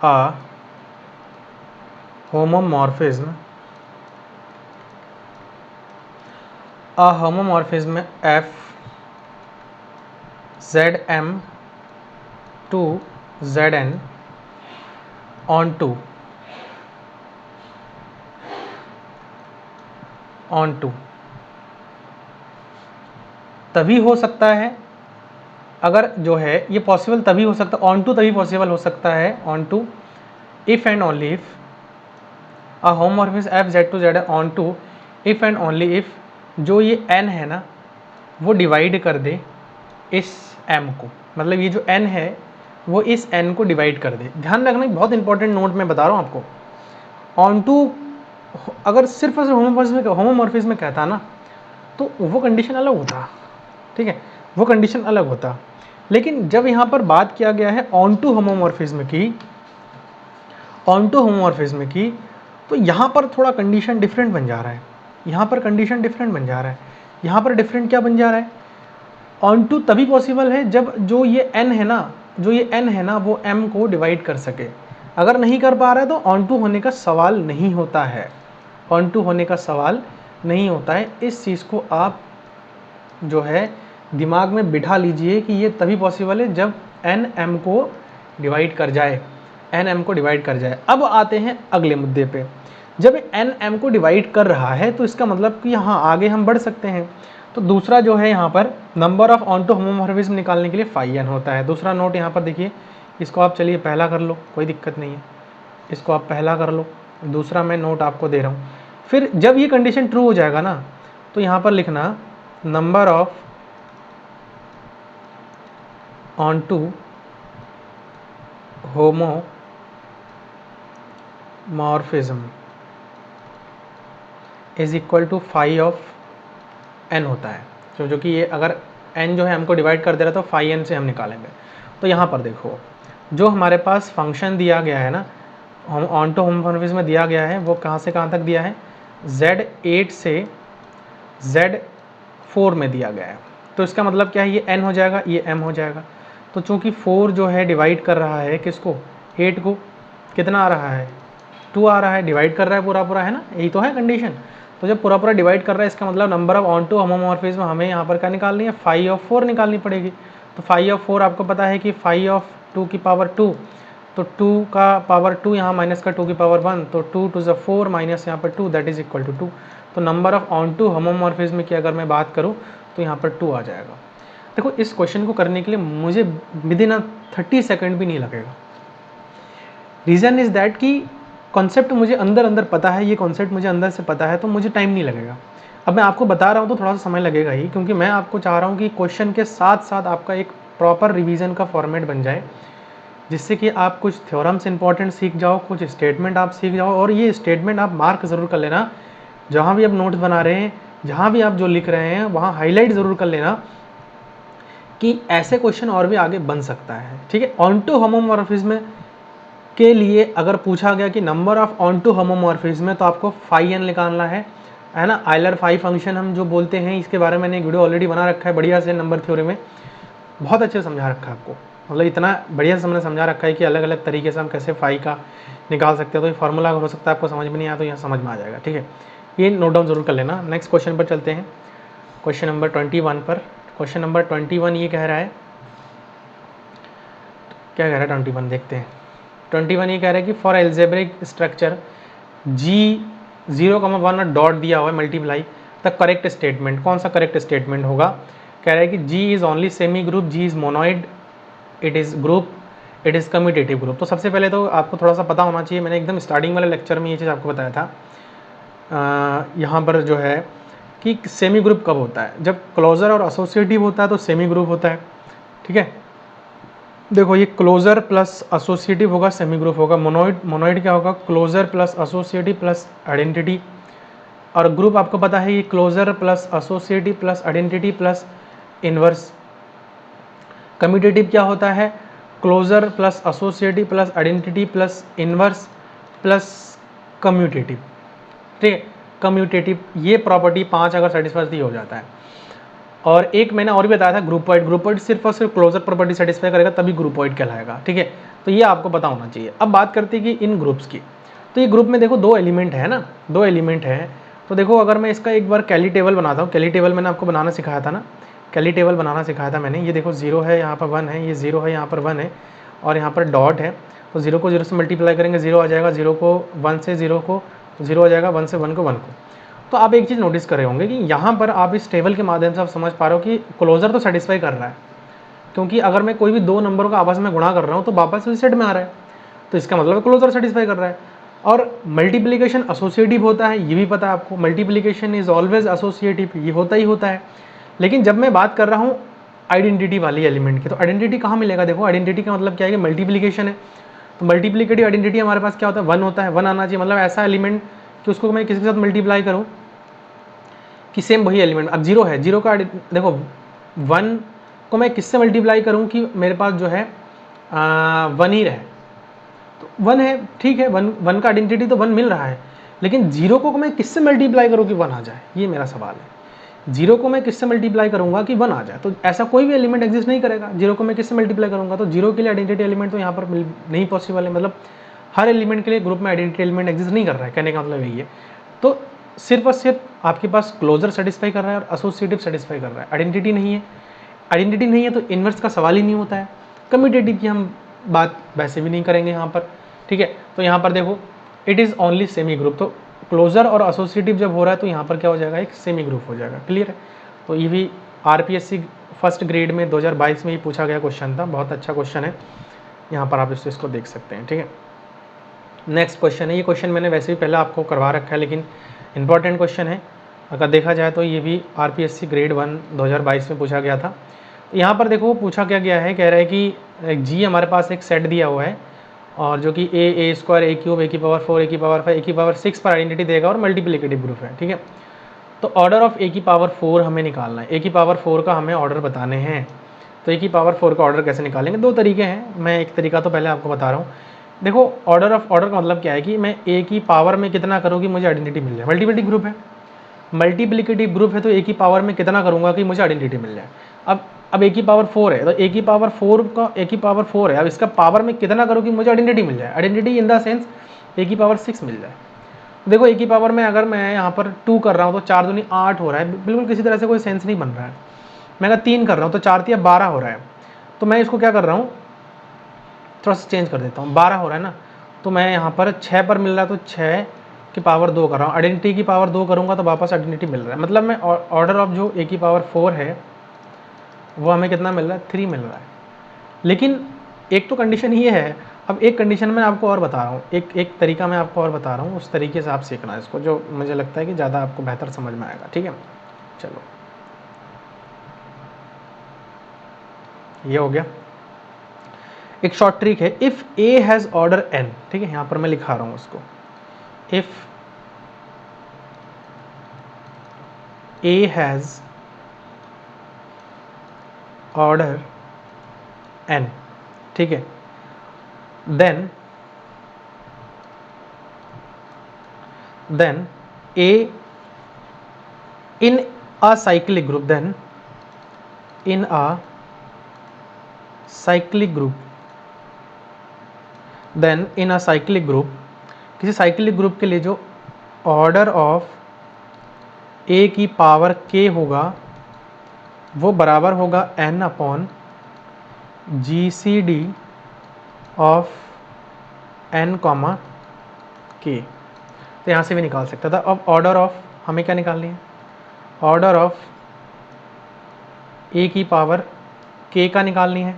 a homomorphism a homomorphism F Z M to Z N onto तभी हो सकता है, अगर जो है ये पॉसिबल तभी हो सकता है, ऑन टू तभी पॉसिबल हो सकता है, onto if and only if a homomorphism F Z to Z onto if and only if जो ये n है ना, वो डिवाइड कर दे इस m को, मतलब ये जो n है वो इस n को डिवाइड कर दे। ध्यान रखना, बहुत इंपॉर्टेंट नोट मैं बता रहा हूँ आपको। ऑन टू अगर सिर्फ होमोमॉर्फिज्म में कहता ना, तो वो कंडीशन अलग होता, ठीक है, वो कंडीशन अलग होता। लेकिन जब यहाँ पर बात किया गया है ऑन टू होमोमॉर्फिज्म की, ऑन टू होमोमॉर्फिज्म की, तो यहाँ पर थोड़ा कंडीशन डिफरेंट बन जा रहा है। यहाँ पर कंडीशन डिफरेंट बन जा रहा है। यहाँ पर डिफरेंट क्या बन जा रहा है? ऑन टू तभी पॉसिबल है जब जो ये n है ना, जो ये n है ना, वो m को डिवाइड कर सके। अगर नहीं कर पा रहा है तो ऑन टू होने का सवाल नहीं होता है, ऑन टू होने का सवाल नहीं होता है। इस चीज़ को आप जो है दिमाग में बिठा लीजिए कि ये तभी पॉसिबल है जब n m को डिवाइड कर जाए, n m को डिवाइड कर जाए। अब आते हैं अगले मुद्दे पे। जब n m को डिवाइड कर रहा है तो इसका मतलब कि यहाँ आगे हम बढ़ सकते हैं। तो दूसरा जो है यहाँ पर number of onto homomorphism निकालने के लिए फाई n होता है। दूसरा नोट यहाँ पर देखिए, इसको आप चलिए पहला कर लो, कोई दिक्कत नहीं है, इसको आप पहला कर लो। दूसरा मैं नोट आपको दे रहा हूँ। फिर जब ये कंडीशन ट्रू हो जाएगा ना, तो यहाँ पर लिखना number of onto homomorphism is equal to phi of n होता है। जो कि ये अगर n जो है हमको डिवाइड कर दे रहा है तो फाई n से हम निकालेंगे। तो यहाँ पर देखो, जो हमारे पास फंक्शन दिया गया है ना, ऑन टू होमोमॉर्फिज्म में दिया गया है, वो कहाँ से कहाँ तक दिया है? Z8 से Z4 में दिया गया है। तो इसका मतलब क्या है? ये n हो जाएगा, ये m हो जाएगा। तो चूंकि 4 जो है डिवाइड कर रहा है किसको? 8 को। कितना आ रहा है? 2 आ रहा है। डिवाइड कर रहा है पूरा पूरा, है ना, यही तो है कंडीशन। तो जब पूरा पूरा डिवाइड कर रहा है, इसका मतलब number of onto homomorphism हमें यहाँ पर क्या निकालनी है? फाई ऑफ 4 निकालनी पड़ेगी। तो फाई ऑफ 4 आपको पता है कि फाई ऑफ 2 की पावर 2, तो 2 का पावर 2 यहाँ माइनस का 2 की पावर 1, तो 2 टू ज़ 4 माइनस यहाँ पर 2, दैट इज इक्वल टू 2। तो number of onto homomorphism की अगर मैं बात करूँ तो यहाँ पर 2 आ जाएगा। देखो, इस क्वेश्चन को करने के लिए मुझे विदिन 30 सेकेंड भी नहीं लगेगा। रीज़न इज़ दैट कि कॉन्सेप्ट मुझे अंदर अंदर पता है, ये कॉन्सेप्ट मुझे अंदर से पता है, तो मुझे टाइम नहीं लगेगा। अब मैं आपको बता रहा हूँ तो थोड़ा सा समय लगेगा ही, क्योंकि मैं आपको चाह रहा हूँ कि क्वेश्चन के साथ साथ आपका एक प्रॉपर रिवीजन का फॉर्मेट बन जाए, जिससे कि आप कुछ थ्योरम्स इंपॉर्टेंट सीख जाओ, कुछ स्टेटमेंट आप सीख जाओ। और ये स्टेटमेंट आप मार्क ज़रूर कर लेना, जहाँ भी आप नोट्स बना रहे हैं, जहाँ भी आप जो लिख रहे हैं, वहाँ हाईलाइट ज़रूर कर लेना कि ऐसे क्वेश्चन और भी आगे बन सकता है, ठीक है। ऑन टू होमोमॉर्फिज्म के लिए अगर पूछा गया कि number of onto homomorphism में, तो आपको फाई n निकालना है ना। आइलर फाई फंक्शन हम जो बोलते हैं, इसके बारे में मैंने एक वीडियो ऑलरेडी बना रखा है बढ़िया से, नंबर थ्योरी में बहुत अच्छे से समझा रखा है आपको। मतलब इतना बढ़िया से हमने समझा रखा है कि अलग अलग तरीके से हम कैसे फाई का निकाल सकते हैं। तो ये फार्मूला हो सकता है आपको समझ में नहीं आया, तो यहाँ समझ में आ जाएगा, ठीक है। ये नोट डाउन जरूर कर लेना। नेक्स्ट क्वेश्चन पर चलते हैं, क्वेश्चन नंबर 21 पर। क्वेश्चन नंबर 21 ये कह रहा है, क्या कह रहा है 21 देखते हैं। 21 ये कह रहा है कि फॉर एल्जेब्रिक स्ट्रक्चर जी 0,1 और डॉट दिया हुआ है मल्टीप्लाई द करेक्ट स्टेटमेंट, कौन सा करेक्ट स्टेटमेंट होगा। कह रहा है कि G is only semi group, G is monoid, it is group, it is commutative group. तो सबसे पहले तो आपको थोड़ा सा पता होना चाहिए, मैंने एकदम स्टार्टिंग वाले लेक्चर में ये चीज़ आपको बताया था, यहाँ पर जो है कि सेमी ग्रुप कब होता है, जब क्लोजर और एसोसिएटिव होता है तो सेमी ग्रुप होता है। ठीक है, देखो ये क्लोजर प्लस एसोसिएटिव होगा सेमी ग्रुप होगा। मोनोइड, मोनोइड क्या होगा, closure plus associative plus identity, और ग्रुप आपको पता है ये closure plus associative plus identity plus inverse. Commutative क्या होता है, closure plus associative plus identity plus inverse plus commutative. ठीक है, कम्यूटेटिव ये प्रॉपर्टी 5 अगर सेटिस्फाई हो जाता है। और एक मैंने और भी बताया था ग्रुपॉइड, ग्रुपॉइड सिर्फ और सिर्फ क्लोजर प्रॉपर्टी सेटिस्फाई करेगा तभी ग्रुपॉइड कहलाएगा। ठीक है, तो ये आपको पता होना चाहिए। अब बात करते हैं कि इन ग्रुप्स की, तो ये ग्रुप में देखो 2 एलिमेंट है ना, 2 एलिमेंट है। तो देखो अगर मैं इसका एक बार कैली टेबल बनाता हूँ, कैली टेबल मैंने आपको बनाना सिखाया था ना, कैली टेबल बनाना सिखाया था मैंने। ये देखो 0 है, यहाँ पर 1 है, ये 0 है, यहाँ पर 1 है, और यहाँ पर डॉट है। तो 0 को 0 से मल्टीप्लाई करेंगे 0 आ जाएगा, 0 को 1 से 0 को 0 आ जाएगा, 1 से 1 को 1 को। तो आप एक चीज़ नोटिस कर रहे होंगे कि यहाँ पर आप इस टेबल के माध्यम से आप समझ पा रहे हो कि क्लोजर तो सेटिस्फाई कर रहा है, क्योंकि अगर मैं कोई भी 2 नंबरों का आपस में गुणा कर रहा हूँ तो वापस उसी सेट में आ रहा है, तो इसका मतलब क्लोजर सेटिस्फाई कर रहा है। और मल्टीप्लिकेशन एसोसिएटिव होता है, ये भी पता है आपको, मल्टीप्लिकेशन इज ऑलवेज एसोसिएटिव, ये होता ही होता है। लेकिन जब मैं बात कर रहा हूँ आइडेंटिटी वाली एलिमेंट की, तो आइडेंटिटी कहाँ मिलेगा, देखो आइडेंटिटी का मतलब क्या है कि मल्टीप्लिकेशन है, तो मल्टीप्लिकेटिव आइडेंटिटी हमारे पास क्या होता है, 1 होता है, 1 आना चाहिए, मतलब ऐसा एलिमेंट कि उसको मैं किसी के साथ मल्टीप्लाई करूँ कि सेम वही एलिमेंट। अब 0 है, 0 का देखो 1 को मैं किससे मल्टीप्लाई करूँ कि मेरे पास जो है 1 ही रहे, तो 1 है, ठीक है, 1 का आइडेंटिटी तो 1 मिल रहा है, लेकिन 0 को मैं किससे मल्टीप्लाई करूँ कि 1 आ जाए, ये मेरा सवाल है। 0 को मैं किससे मल्टीप्लाई करूँगा कि 1 आ जाए, तो ऐसा कोई भी एलिमेंट एग्जिस्ट नहीं करेगा। 0 को मैं किससे मल्टीप्लाई करूँगा, तो 0 के लिए आइडेंटिटी एलिमेंट तो यहाँ पर नहीं पॉसिबल है, मतलब हर एलिमेंट के लिए ग्रुप में आइडेंटिटी एलिमेंट एग्जिस्ट नहीं कर रहा है, कहने का मतलब यही है। तो सिर्फ और सिर्फ आपके पास क्लोजर सेटिस्फाई कर रहा है और एसोसिएटिव सेटिस्फाई कर रहा है, आइडेंटिटी नहीं है। आइडेंटिटी नहीं है तो इन्वर्स का सवाल ही नहीं होता है। कम्यूटेटिव की हम बात वैसे भी नहीं करेंगे यहाँ पर। ठीक है, तो यहाँ पर देखो it is only semi group, तो क्लोजर और एसोसिएटिव जब हो रहा है तो यहाँ पर क्या हो जाएगा, एक सेमी ग्रुप हो जाएगा। क्लियर है, तो ये भी आरपीएससी फर्स्ट ग्रेड में 2022 में ही पूछा गया क्वेश्चन था, बहुत अच्छा क्वेश्चन है, यहाँ पर आप इसको देख सकते हैं। ठीक है, नेक्स्ट क्वेश्चन है, ये क्वेश्चन मैंने वैसे भी पहले आपको करवा रखा है, लेकिन इंपॉर्टेंट क्वेश्चन है अगर देखा जाए तो। ये भी आरपीएससी ग्रेड 1 2022 में पूछा गया था। यहाँ पर देखो पूछा क्या गया है, कह रहा है कि जी हमारे पास एक सेट दिया हुआ है, और जो कि ए स्क्वायर ए क्यूब ए की पावर 4 ए की पावर 5 ए की पावर 6 पर आइडेंटिटी देगा और मल्टीप्लिकेटिव ग्रुप है। ठीक है, तो ऑर्डर ऑफ ए की पावर 4 हमें निकालना है, ए की पावर 4 का हमें ऑर्डर बताने हैं। तो ए की पावर 4 का ऑर्डर कैसे निकालेंगे, 2 तरीके हैं, मैं एक तरीका तो पहले आपको बता रहा हूँ। देखो ऑर्डर का मतलब क्या है कि मैं ए की पावर में कितना करूँ कि मुझे आइडेंटिटी मिल जाए, मल्टीप्लिकेटिव ग्रुप है, मल्टीप्लिकेटिव ग्रुप है, तो ए की पावर में कितना करूँगा कि मुझे आइडेंटिटी मिल जाए। अब ए की पावर 4 है, तो ए की पावर 4 का ए की पावर 4 है, अब इसका पावर में कितना करूँ कि मुझे आइडेंटिटी मिल जाए, आइडेंटिटी इन द सेंस ए की पावर 6 मिल जाए। देखो ए की पावर में अगर मैं यहाँ पर 2 कर रहा हूँ तो 4 दूनी 8 हो रहा है, बिल्कुल किसी तरह से कोई सेंस नहीं बन रहा है। मैं अगर 3 कर रहा हूँ तो 4 तिया 12 हो रहा है, तो मैं इसको क्या कर रहा हूँ, थोड़ा सा चेंज कर देता हूँ, 12 हो रहा है ना, तो मैं यहाँ पर 6 पर मिल रहा है तो 6 की पावर 2 कर रहा हूँ, आइडेंटिटी की पावर 2 करूँगा तो वापस आइडेंटिटी मिल रहा है। मतलब मैं ऑर्डर ऑफ जो ए की पावर 4 है वो हमें कितना मिल रहा है, 3 मिल रहा है। लेकिन एक तो कंडीशन ये है, अब एक कंडीशन मैं आपको और बता रहा हूँ, एक तरीका मैं आपको और बता रहा हूँ, उस तरीके से आप सीखना है इसको, जो मुझे लगता है कि ज़्यादा आपको बेहतर समझ में आएगा। ठीक है, चलो ये हो गया। एक शॉर्ट ट्रिक है, if a has order n, ठीक है, यहाँ पर मैं लिखा रहा हूँ उसको, if a has order n, ठीक है, then a in a cyclic group, then in a cyclic group, then in a cyclic group, किसी साइक्लिक ग्रुप के लिए जो ऑर्डर ऑफ ए की पावर k होगा वो बराबर होगा n upon GCD of n comma k। तो यहाँ से भी निकाल सकता था। अब ऑर्डर ऑफ हमें क्या निकालनी है, ऑर्डर ऑफ ए की पावर k का निकालनी है,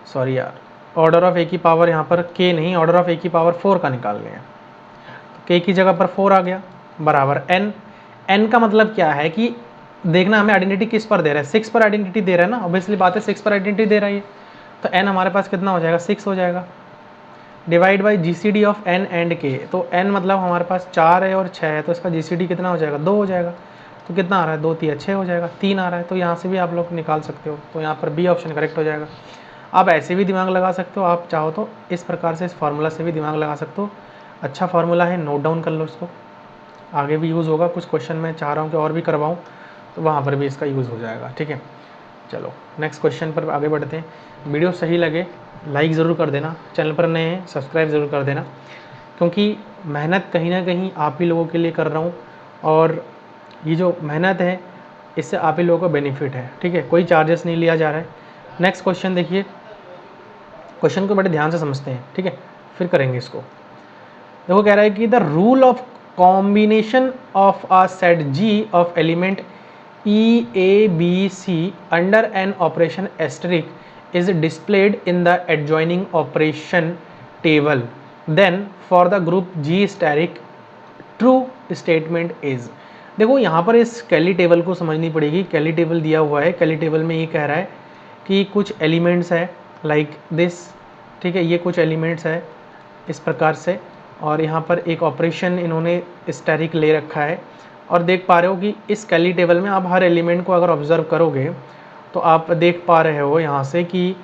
सॉरी यार, ऑर्डर ऑफ ए की पावर यहाँ पर k नहीं, ऑर्डर ऑफ ए की पावर 4 का निकालनी है। k की जगह पर 4 आ गया बराबर n। n का मतलब क्या है कि देखना हमें आइडेंटिटी किस पर दे रहा है, 6 पर आइडेंटिटी दे रहा है ना, ऑब्वियसली बात है 6 पर आइडेंटिटी दे रहा है ये, तो n हमारे पास कितना हो जाएगा, 6 हो जाएगा, divide by GCD of n and k। तो n मतलब हमारे पास 4 है और 6 है, तो इसका GCD कितना हो जाएगा, 2 हो जाएगा। तो कितना आ रहा है, 2 3 6 हो जाएगा, 3 आ रहा है। तो यहाँ से भी आप लोग निकाल सकते हो, तो यहाँ पर बी ऑप्शन करेक्ट हो जाएगा। आप ऐसे भी दिमाग लगा सकते हो, आप चाहो तो इस प्रकार से इस फार्मूला से भी दिमाग लगा सकते हो। अच्छा फार्मूला है, नोट डाउन कर लो इसको, आगे भी यूज़ होगा। कुछ क्वेश्चन मैं चाह रहा हूँ कि और भी करवाऊँ, तो वहाँ पर भी इसका यूज़ हो जाएगा। ठीक है, चलो नेक्स्ट क्वेश्चन पर आगे बढ़ते हैं। वीडियो सही लगे लाइक ज़रूर कर देना, चैनल पर नए हैं सब्सक्राइब ज़रूर कर देना, क्योंकि मेहनत कहीं ना कहीं आप ही लोगों के लिए कर रहा हूँ, और ये जो मेहनत है इससे आप ही लोगों को बेनिफिट है। ठीक है, कोई चार्जेस नहीं लिया जा रहा है। नेक्स्ट क्वेश्चन देखिए, क्वेश्चन को बड़े ध्यान से समझते हैं, ठीक है, फिर करेंगे इसको। देखो कह रहा है कि the rule of combination of a set G of element E A B C under an operation asterisk is displayed in the adjoining operation table. Then for the group G asterisk true statement is। देखो यहाँ पर इस कैली टेबल को समझनी पड़ेगी। कैली टेबल दिया हुआ है, कैली टेबल में ये कह रहा है कि कुछ एलिमेंट्स है लाइक दिस, ठीक है, ये कुछ एलिमेंट्स है इस प्रकार से, और यहाँ पर एक ऑपरेशन इन्होंने स्टैरिक ले रखा है, और देख पा रहे हो कि इस कैली टेबल में आप हर एलिमेंट को अगर ऑब्जर्व करोगे तो आप देख पा रहे हो यहाँ से कि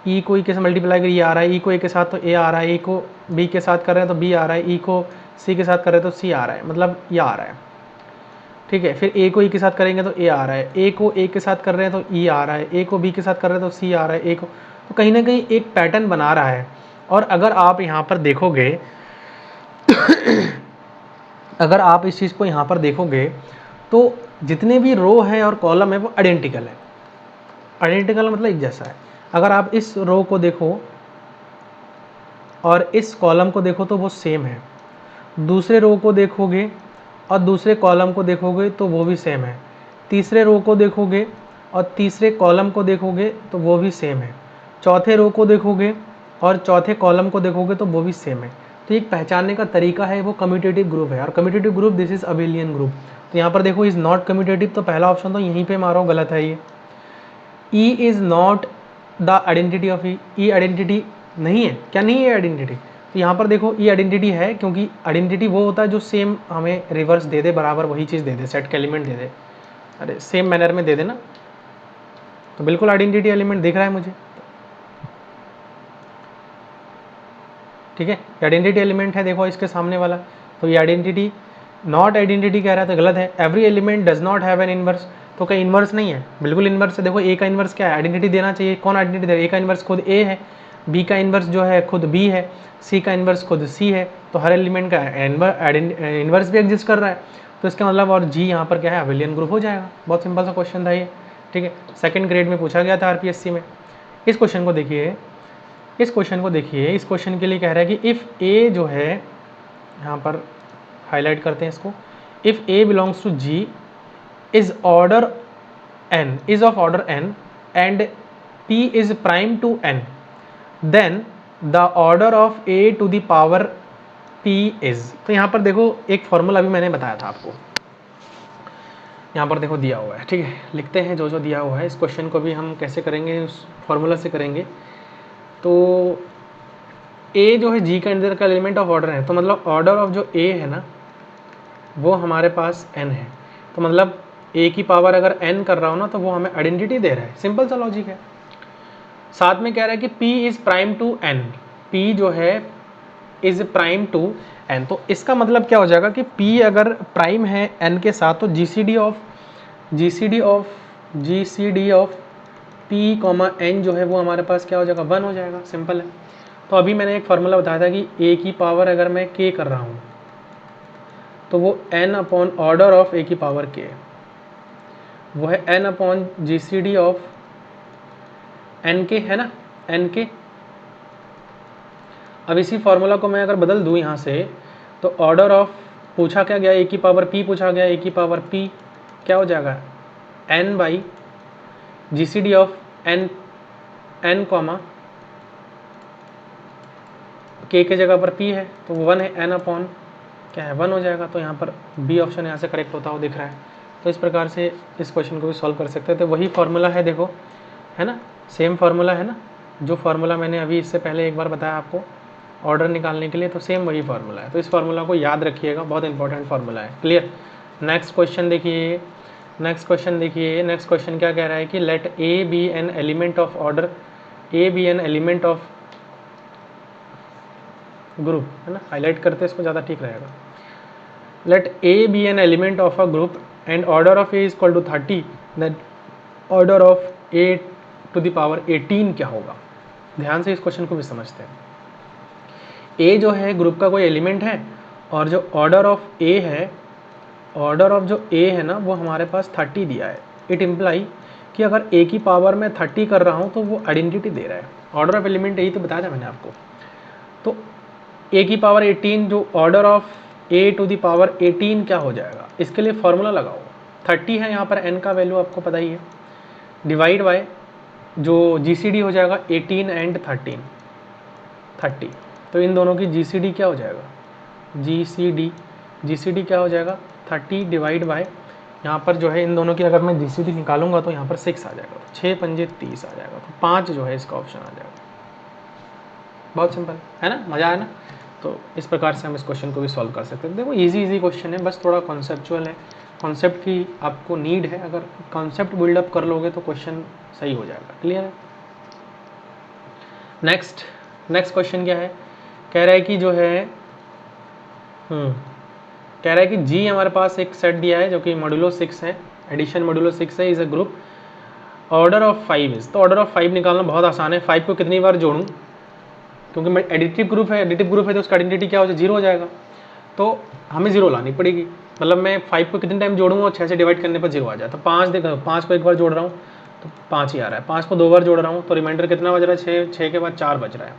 ई को ई के साथ मल्टीप्लाई कर ये आ रहा है, ई को ए के साथ तो ए आ रहा है, ई को बी के साथ कर रहे हैं तो बी आ रहा है, ई को सी के साथ कर रहे हैं तो सी आ रहा है, मतलब ये आ रहा है। ठीक है, फिर ए को ई के साथ करेंगे तो ए आ रहा है, ए को ए के साथ कर रहे हैं तो ई आ रहा है, ए को बी के साथ कर रहे हैं तो सी आ रहा है, ए को, तो कहीं ना कहीं एक पैटर्न बना रहा है। और अगर आप यहाँ पर देखोगे अगर आप इस चीज़ को यहाँ पर देखोगे तो जितने भी रो है और कॉलम है वो आइडेंटिकल है। आइडेंटिकल मतलब एक जैसा है। अगर आप इस रो को देखो और इस कॉलम को देखो तो वो सेम है, दूसरे रो को देखोगे और दूसरे कॉलम को देखोगे तो वो भी सेम है, तीसरे रो को देखोगे और तीसरे कॉलम को देखोगे तो वो भी सेम है, चौथे रो को देखोगे और चौथे कॉलम को देखोगे तो वो भी सेम है। तो एक पहचानने का तरीका है, वो कम्यूटेटिव ग्रुप है। और commutative group this is abelian group. तो यहाँ पर देखो इज़ नॉट कम्यूटेटिव, तो पहला ऑप्शन तो यहीं पे मारो, गलत है ये। E is not the identity of E, E identity नहीं है, क्या नहीं है आइडेंटिटी। तो यहाँ पर देखो ई आइडेंटिटी है, क्योंकि आइडेंटिटी वो होता है जो सेम हमें रिवर्स दे दे, बराबर वही चीज़ दे दे, सेट का एलिमेंट दे दे, अरे सेम मैनर में दे देना, तो बिल्कुल आइडेंटिटी एलिमेंट दिख रहा है मुझे। ठीक है, आइडेंटिटी एलिमेंट है, देखो इसके सामने वाला, तो ये आइडेंटिटी, नॉट आइडेंटिटी कह रहा है तो गलत है। Every element does not have an inverse, तो क्या इनवर्स नहीं है, बिल्कुल इनवर्स है। देखो ए का इनवर्स क्या है, आइडेंटिटी देना चाहिए, कौन आइडेंटिटी दे रहा है, ए का इनवर्स खुद ए है, बी का इनवर्स जो है खुद बी है, सी का इनवर्स खुद सी है, तो हर एलिमेंट का इनवर्स भी एग्जिस्ट कर रहा है, तो इसका मतलब और जी यहाँ पर क्या है, अबेलियन ग्रुप हो जाएगा। बहुत सिंपल सा क्वेश्चन था ये। ठीक है, सेकंड ग्रेड में पूछा गया था आरपीएससी में। इस क्वेश्चन को देखिए, इस क्वेश्चन को देखिए, इस क्वेश्चन के लिए कह रहा है कि इफ़ ए जो है, यहाँ पर हाईलाइट करते हैं इसको, if a belongs to G is order n, is of order n and p is prime to n, then the order of a to the power p is. तो यहाँ पर देखो एक फॉर्मूला अभी मैंने बताया था आपको, यहाँ पर देखो दिया हुआ है। ठीक है, लिखते हैं जो जो दिया हुआ है। इस क्वेश्चन को भी हम कैसे करेंगे, उस फॉर्मूला से करेंगे। तो a जो है g के अंदर का एलिमेंट ऑफ ऑर्डर है, तो मतलब ऑर्डर ऑफ जो a है ना वो हमारे पास n है, तो मतलब a की पावर अगर n कर रहा हो ना तो वो हमें आइडेंटिटी दे रहा है, सिंपल सा लॉजिक है। साथ में कह रहा है कि p is prime to n, p जो है इज प्राइम टू n, तो इसका मतलब क्या हो जाएगा कि p अगर प्राइम है n के साथ तो GCD of p comma n जो है वो हमारे पास क्या हो जाएगा, 1 हो जाएगा, सिंपल है। तो अभी मैंने एक फार्मूला बताया था कि a की पावर अगर मैं k कर रहा हूँ तो वो n upon order of a की पावर k, वो है n upon GCD of nk, है ना, nk। अब इसी फॉर्मूला को मैं अगर बदल दूँ यहाँ से, तो ऑर्डर ऑफ पूछा क्या गया, a की पावर p पूछा गया, a की पावर p क्या हो जाएगा, n by GCD of n comma k के जगह पर p है, तो 1 है, n अपॉन क्या है 1 हो जाएगा। तो यहाँ पर बी ऑप्शन यहाँ से करेक्ट होता हुआ दिख रहा है। तो इस प्रकार से इस क्वेश्चन को भी सॉल्व कर सकते हैं। तो वही फार्मूला है, देखो, है ना, सेम फार्मूला है ना, जो फार्मूला मैंने अभी इससे पहले एक बार बताया आपको ऑर्डर निकालने के लिए, तो सेम वही फार्मूला है। तो इस फार्मूला को याद रखिएगा, बहुत इंपॉर्टेंट फार्मूला है। क्लियर। नेक्स्ट क्वेश्चन देखिए, नेक्स्ट क्वेश्चन देखिए, नेक्स्ट क्वेश्चन क्या कह रहा है कि let a be an element of order, a be an element of group, है ना, हाईलाइट करते इसको ज़्यादा ठीक रहेगा। Let a be an element of a group and order of a is equal to 30, that order of a to the power 18 क्या होगा। ध्यान से इस क्वेश्चन को भी समझते हैं। ए जो है ग्रुप का कोई एलिमेंट है, और जो ऑर्डर ऑफ ए है, ऑर्डर ऑफ जो ए है ना, वो हमारे पास 30 दिया है। इट इम्प्लाई कि अगर ए की पावर में 30 कर रहा हूँ तो वो आइडेंटिटी दे रहा है। ऑर्डर ऑफ एलिमेंट यही तो बताया था मैंने आपको। तो ए की पावर 18 जो order of a to the power 18 क्या हो जाएगा, इसके लिए फॉर्मूला लगाओ। 30 है यहाँ पर, एन का वैल्यू आपको पता ही है, डिवाइड बाय जो GCD हो जाएगा 18 एंड 13, 30। तो इन दोनों की GCD क्या हो जाएगा, GCD क्या हो जाएगा 30 डिवाइड बाय, यहाँ पर जो है इन दोनों की अगर मैं GCD निकालूंगा तो यहाँ पर 6 आ जाएगा, 6 पंजे 30 आ जाएगा, तो 5 जो है इसका ऑप्शन आ जाएगा। बहुत सिंपल है ना, मज़ा आया ना। तो इस प्रकार से हम इस क्वेश्चन को भी सॉल्व कर सकते हैं। देखो इजी क्वेश्चन है, बस थोड़ा कॉन्सेप्चुअल है, कॉन्सेप्ट की आपको नीड है। अगर कॉन्सेप्ट बिल्डअप कर लोगे तो क्वेश्चन सही हो जाएगा। क्लियर है। नेक्स्ट क्वेश्चन क्या है, कह रहा है कि जो है कह रहा है कि जी हमारे पास एक सेट दिया है जो कि मॉड्यूलो 6 है, एडिशन मॉड्यूलो 6 है, is a group, order of 5 is. तो ऑर्डर ऑफ 5 निकालना बहुत आसान है। 5 को कितनी बार जोड़ूं, क्योंकि मैं एडिटिव ग्रुप है तो उसका आइडेंटिटी क्या हो जाए, 0 हो जाएगा। तो हमें 0 लानी पड़ेगी। मतलब मैं 5 को कितने टाइम जोड़ूंगा और 6 से डिवाइड करने पर 0 आ जाए। तो 5 देखो, 5 को एक बार जोड़ रहा हूँ तो 5 ही आ रहा है। 5 को 2 बार जोड़ रहा हूँ तो रिमाइंडर कितना बज रहा है, 6 के बाद 4 बज रहा है।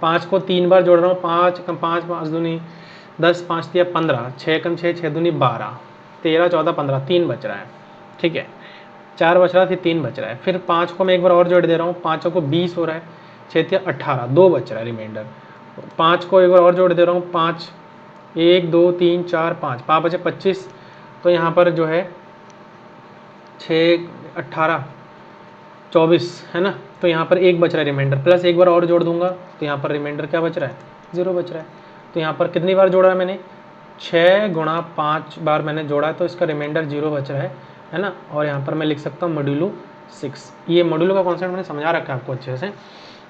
5 को 3 बार जोड़ रहा हूँ, 5 कम 5 5 दूनी 10, 5 तिया 15, 6 कम 6 6 दूनी 12, 13 14 15, 3 बच रहा है। ठीक है, 4 बच रहा है, फिर 3 बच रहा है। फिर 5 को मैं एक बार और जोड़ दे रहा हूँ, 5 को 20 हो रहा है, 6 तिया 18, 2 बच रहा है रिमाइंडर। 5 को एक बार और जोड़ दे रहा हूँ, 5 1 2 3 4 5, 5 बचे 25। तो यहाँ पर जो है 6 18 24 है ना। तो यहाँ पर 1 बच रहा है रिमाइंडर, प्लस एक बार और जोड़ दूंगा तो यहाँ पर रिमाइंडर क्या बच रहा है, 0 बच रहा है। तो यहाँ पर कितनी बार जोड़ा है मैंने, 6 गुणा 5 बार मैंने जोड़ा है, तो इसका रिमाइंडर 0 बच रहा है ना। और यहाँ पर मैं लिख सकता हूँ मॉड्यूलो 6। ये मॉड्यूलो का कॉन्सेप्ट मैंने समझा रखा है आपको अच्छे से,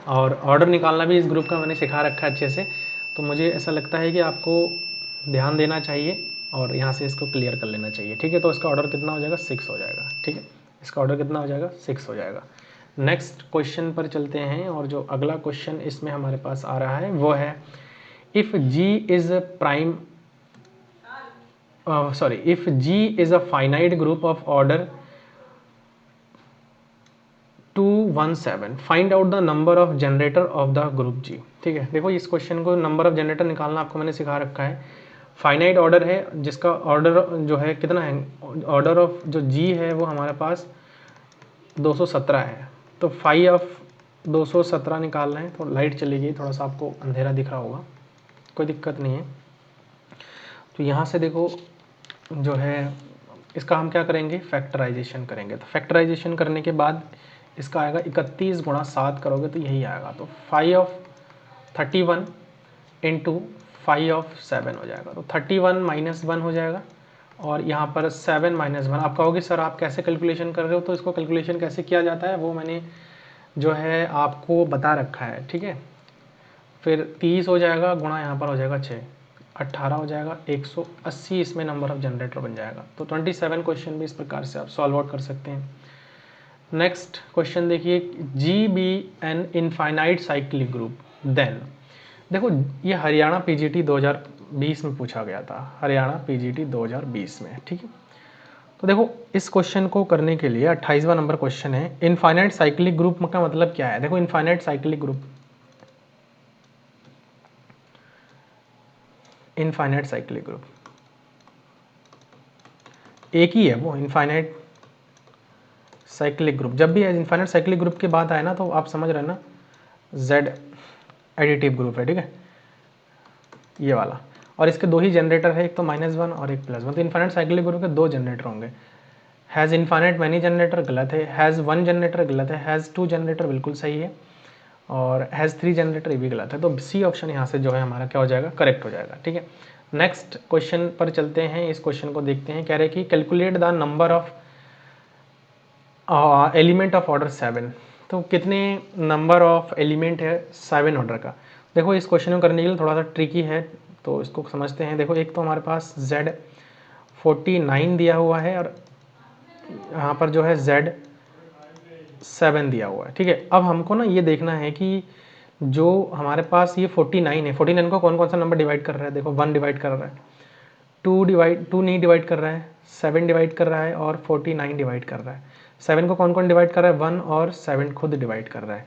और ऑर्डर निकालना भी इस ग्रुप का मैंने सिखा रखा है अच्छे से। तो मुझे ऐसा लगता है कि आपको ध्यान देना चाहिए और यहाँ से इसको क्लियर कर लेना चाहिए। ठीक है, तो इसका ऑर्डर कितना हो जाएगा, 6 हो जाएगा। ठीक है, इसका ऑर्डर कितना हो जाएगा, 6 हो जाएगा। नेक्स्ट क्वेश्चन पर चलते हैं, और जो अगला क्वेश्चन इसमें हमारे पास आ रहा है वो है if G is prime if G is a finite group of order 217, find out the number of generator of the group G. ठीक है, देखो इस क्वेश्चन को नंबर ऑफ जनरेटर निकालना आपको मैंने सिखा रखा है। फाइनाइट ऑर्डर है जिसका ऑर्डर जो है कितना है, ऑर्डर ऑफ जो जी है वो हमारे पास 217 है। तो 5 ऑफ 217 निकाल रहे हैं। तो लाइट चली गई, थोड़ा सा आपको अंधेरा दिख रहा होगा, कोई दिक्कत नहीं है। तो यहाँ से देखो जो है इसका हम क्या करेंगे, फैक्टराइजेशन करेंगे। तो फैक्टराइजेशन करने के बाद इसका आएगा 31 गुणा 7 करोगे तो यही आएगा। तो 5 ऑफ 31 इंटू 5 ऑफ 7 हो जाएगा। तो 31 माइनस 1 हो जाएगा, और यहाँ पर 7 माइनस 1। आप कहोगे सर आप कैसे कैलकुलेशन कर रहे हो, तो इसको कैलकुलेशन कैसे किया जाता है वो मैंने जो है आपको बता रखा है। ठीक है, फिर 30 हो जाएगा गुणा यहाँ पर हो जाएगा 6, 18 हो जाएगा, 180 इसमें नंबर ऑफ जनरेटर बन जाएगा। तो 27 क्वेश्चन भी इस प्रकार से आप सॉल्व आउट कर सकते हैं। नेक्स्ट क्वेश्चन देखिए, G be an infinite cyclic group, then देखो ये हरियाणा पीजीटी 2000 2020 में पूछा गया था, हरियाणा पीजीटी 2020 में, ठीक है। तो देखो इस क्वेश्चन को करने के लिए 28वां नंबर क्वेश्चन है, इनफाइनाइट साइक्लिक ग्रुप का मतलब क्या है। देखो infinite cyclic group, infinite cyclic group एक ही है वो, इनफाइनाइट साइक्लिक ग्रुप। जब भी इनफाइनाइट साइक्लिक ग्रुप की बात आए ना तो आप समझ रहे हैं ना, जेड एडिटिव ग्रुप है, ठीक है, ये वाला। और इसके दो ही जनरेटर है, एक तो -1 और एक +1। तो इनफाइनाइट साइक्लिक ग्रुप के दो जनरेटर होंगे। हैज़ इनफाइनाइट मैनी जनरेटर गलत है, हैज़ 1 जनरेटर गलत है, हैज़ 2 जनरेटर बिल्कुल सही है, और हैज़ 3 जनरेटर ये भी गलत है। तो सी ऑप्शन यहाँ से जो है हमारा क्या हो जाएगा, करेक्ट हो जाएगा, ठीक है। नेक्स्ट क्वेश्चन पर चलते हैं, इस क्वेश्चन को देखते हैं। कह रहे कि calculate the number of element of order 7। तो कितने नंबर ऑफ एलिमेंट है 7 ऑर्डर का। देखो इस क्वेश्चन को करने के लिए थोड़ा सा ट्रिकी है, तो इसको समझते हैं। देखो एक तो हमारे पास Z49 दिया हुआ है और यहाँ पर जो है Z7 दिया हुआ है, ठीक है। अब हमको ना ये देखना है कि जो हमारे पास ये 49 है, 49 को कौन कौन सा नंबर डिवाइड कर रहा है। देखो 1 डिवाइड कर रहा है, 2 नहीं डिवाइड कर रहा है, 7 डिवाइड कर रहा है और 49 डिवाइड कर रहा है। 7 को कौन कौन डिवाइड कर रहा है, 1 और 7 खुद डिवाइड कर रहा है।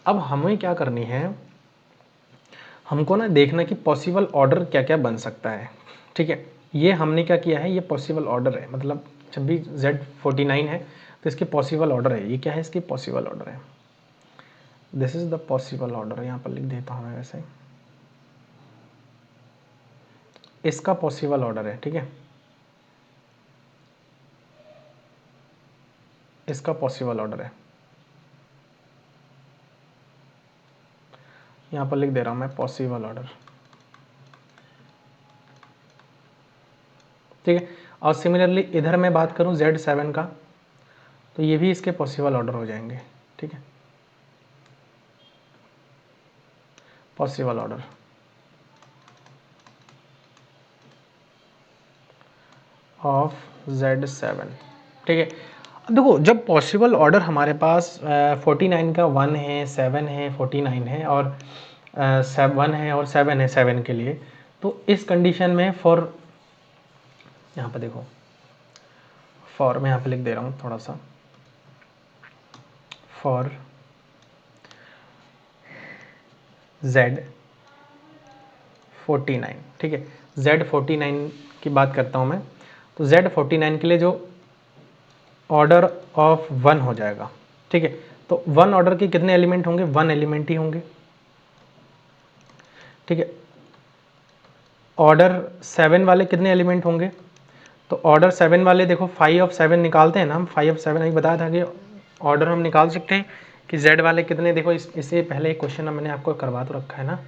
अब हमें क्या करनी है, हमको ना देखना कि पॉसिबल ऑर्डर क्या क्या बन सकता है, ठीक है। ये हमने क्या किया है, ये पॉसिबल ऑर्डर है, मतलब जब भी Z49 है तो इसके पॉसिबल ऑर्डर है। ये क्या है, इसकी पॉसिबल ऑर्डर है, this is the possible order. यहाँ पर लिख देता हूँ मैं वैसे, इसका पॉसिबल ऑर्डर है, ठीक है, इसका पॉसिबल ऑर्डर है। यहाँ पर लिख दे रहा हूँ मैं पॉसिबल ऑर्डर, ठीक है। और सिमिलरली इधर मैं बात करूँ Z7 का, तो ये भी इसके पॉसिबल ऑर्डर हो जाएंगे, ठीक है, पॉसिबल ऑर्डर ऑफ Z7, ठीक है। अब देखो जब पॉसिबल ऑर्डर हमारे पास 49 का 1 है, 7 है, 49 है और 1 है और 7 है 7 के लिए, तो इस कंडीशन में फॉर, यहाँ पर देखो फॉर, मैं यहाँ पे लिख दे रहा हूँ थोड़ा सा, फॉर Z49, ठीक है, Z49 की बात करता हूँ मैं। तो Z49 के लिए जो ऑर्डर ऑफ 1 हो जाएगा, ठीक है। तो 1 ऑर्डर के कितने एलिमेंट होंगे, 1 एलिमेंट ही होंगे, ठीक है। ऑर्डर 7 वाले कितने एलिमेंट होंगे, तो ऑर्डर 7 वाले देखो 5 ऑफ 7 निकालते हैं ना हम, 5 ऑफ 7 अभी बताया था कि ऑर्डर हम निकाल सकते हैं कि Z वाले कितने। देखो इससे पहले एक क्वेश्चन मैंने आपको करवा तो रखा है ना,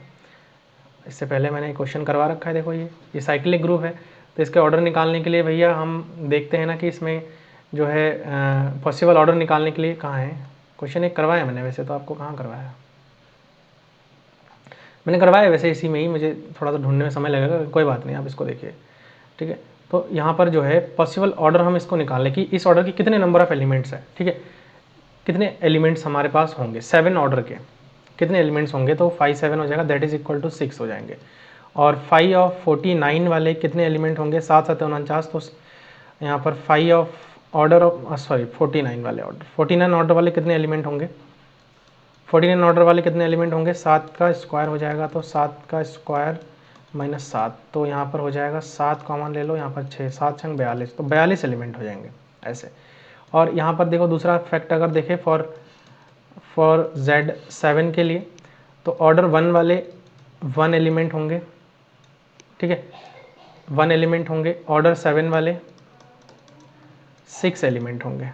इससे पहले मैंने एक क्वेश्चन करवा रखा है। देखो ये साइक्लिक ग्रुप है, तो इसके ऑर्डर निकालने के लिए भैया हम देखते हैं ना कि इसमें जो है पॉसिबल ऑर्डर निकालने के लिए कहाँ है क्वेश्चन, एक करवाया मैंने, वैसे तो आपको कहाँ करवाया, मैंने करवाया वैसे इसी में ही, मुझे थोड़ा सा ढूंढने में समय लगेगा, कोई बात नहीं, आप इसको देखिए, ठीक है। तो यहाँ पर जो है पॉसिबल ऑर्डर हम इसको निकाल लें कि इस ऑर्डर के कितने नंबर ऑफ एलिमेंट्स है, ठीक है, कितने एलिमेंट्स हमारे पास होंगे 7 ऑर्डर के, कितने एलिमेंट्स होंगे, तो 5 7 हो जाएगा, दैट इज इक्वल टू 6 हो जाएंगे। और 5 ऑफ 49 वाले कितने एलिमेंट होंगे, 7 7 49, तो यहाँ पर 5 ऑफ ऑर्डर ऑफ 49 वाले ऑर्डर, 49 ऑर्डर वाले कितने एलिमेंट होंगे, 49 ऑर्डर वाले कितने एलिमेंट होंगे, 7 का स्क्वायर हो जाएगा, तो 7 का स्क्वायर -7, तो यहाँ पर हो जाएगा 7 कॉमन ले लो, यहाँ पर 6, 7 छंग 42, तो 42 एलिमेंट हो जाएंगे ऐसे। और यहाँ पर देखो दूसरा फैक्ट अगर देखें फॉर Z7 के लिए, तो ऑर्डर 1 वाले 1 एलिमेंट होंगे, ठीक है, 1 एलिमेंट होंगे। ऑर्डर 7 वाले 6 एलिमेंट होंगे।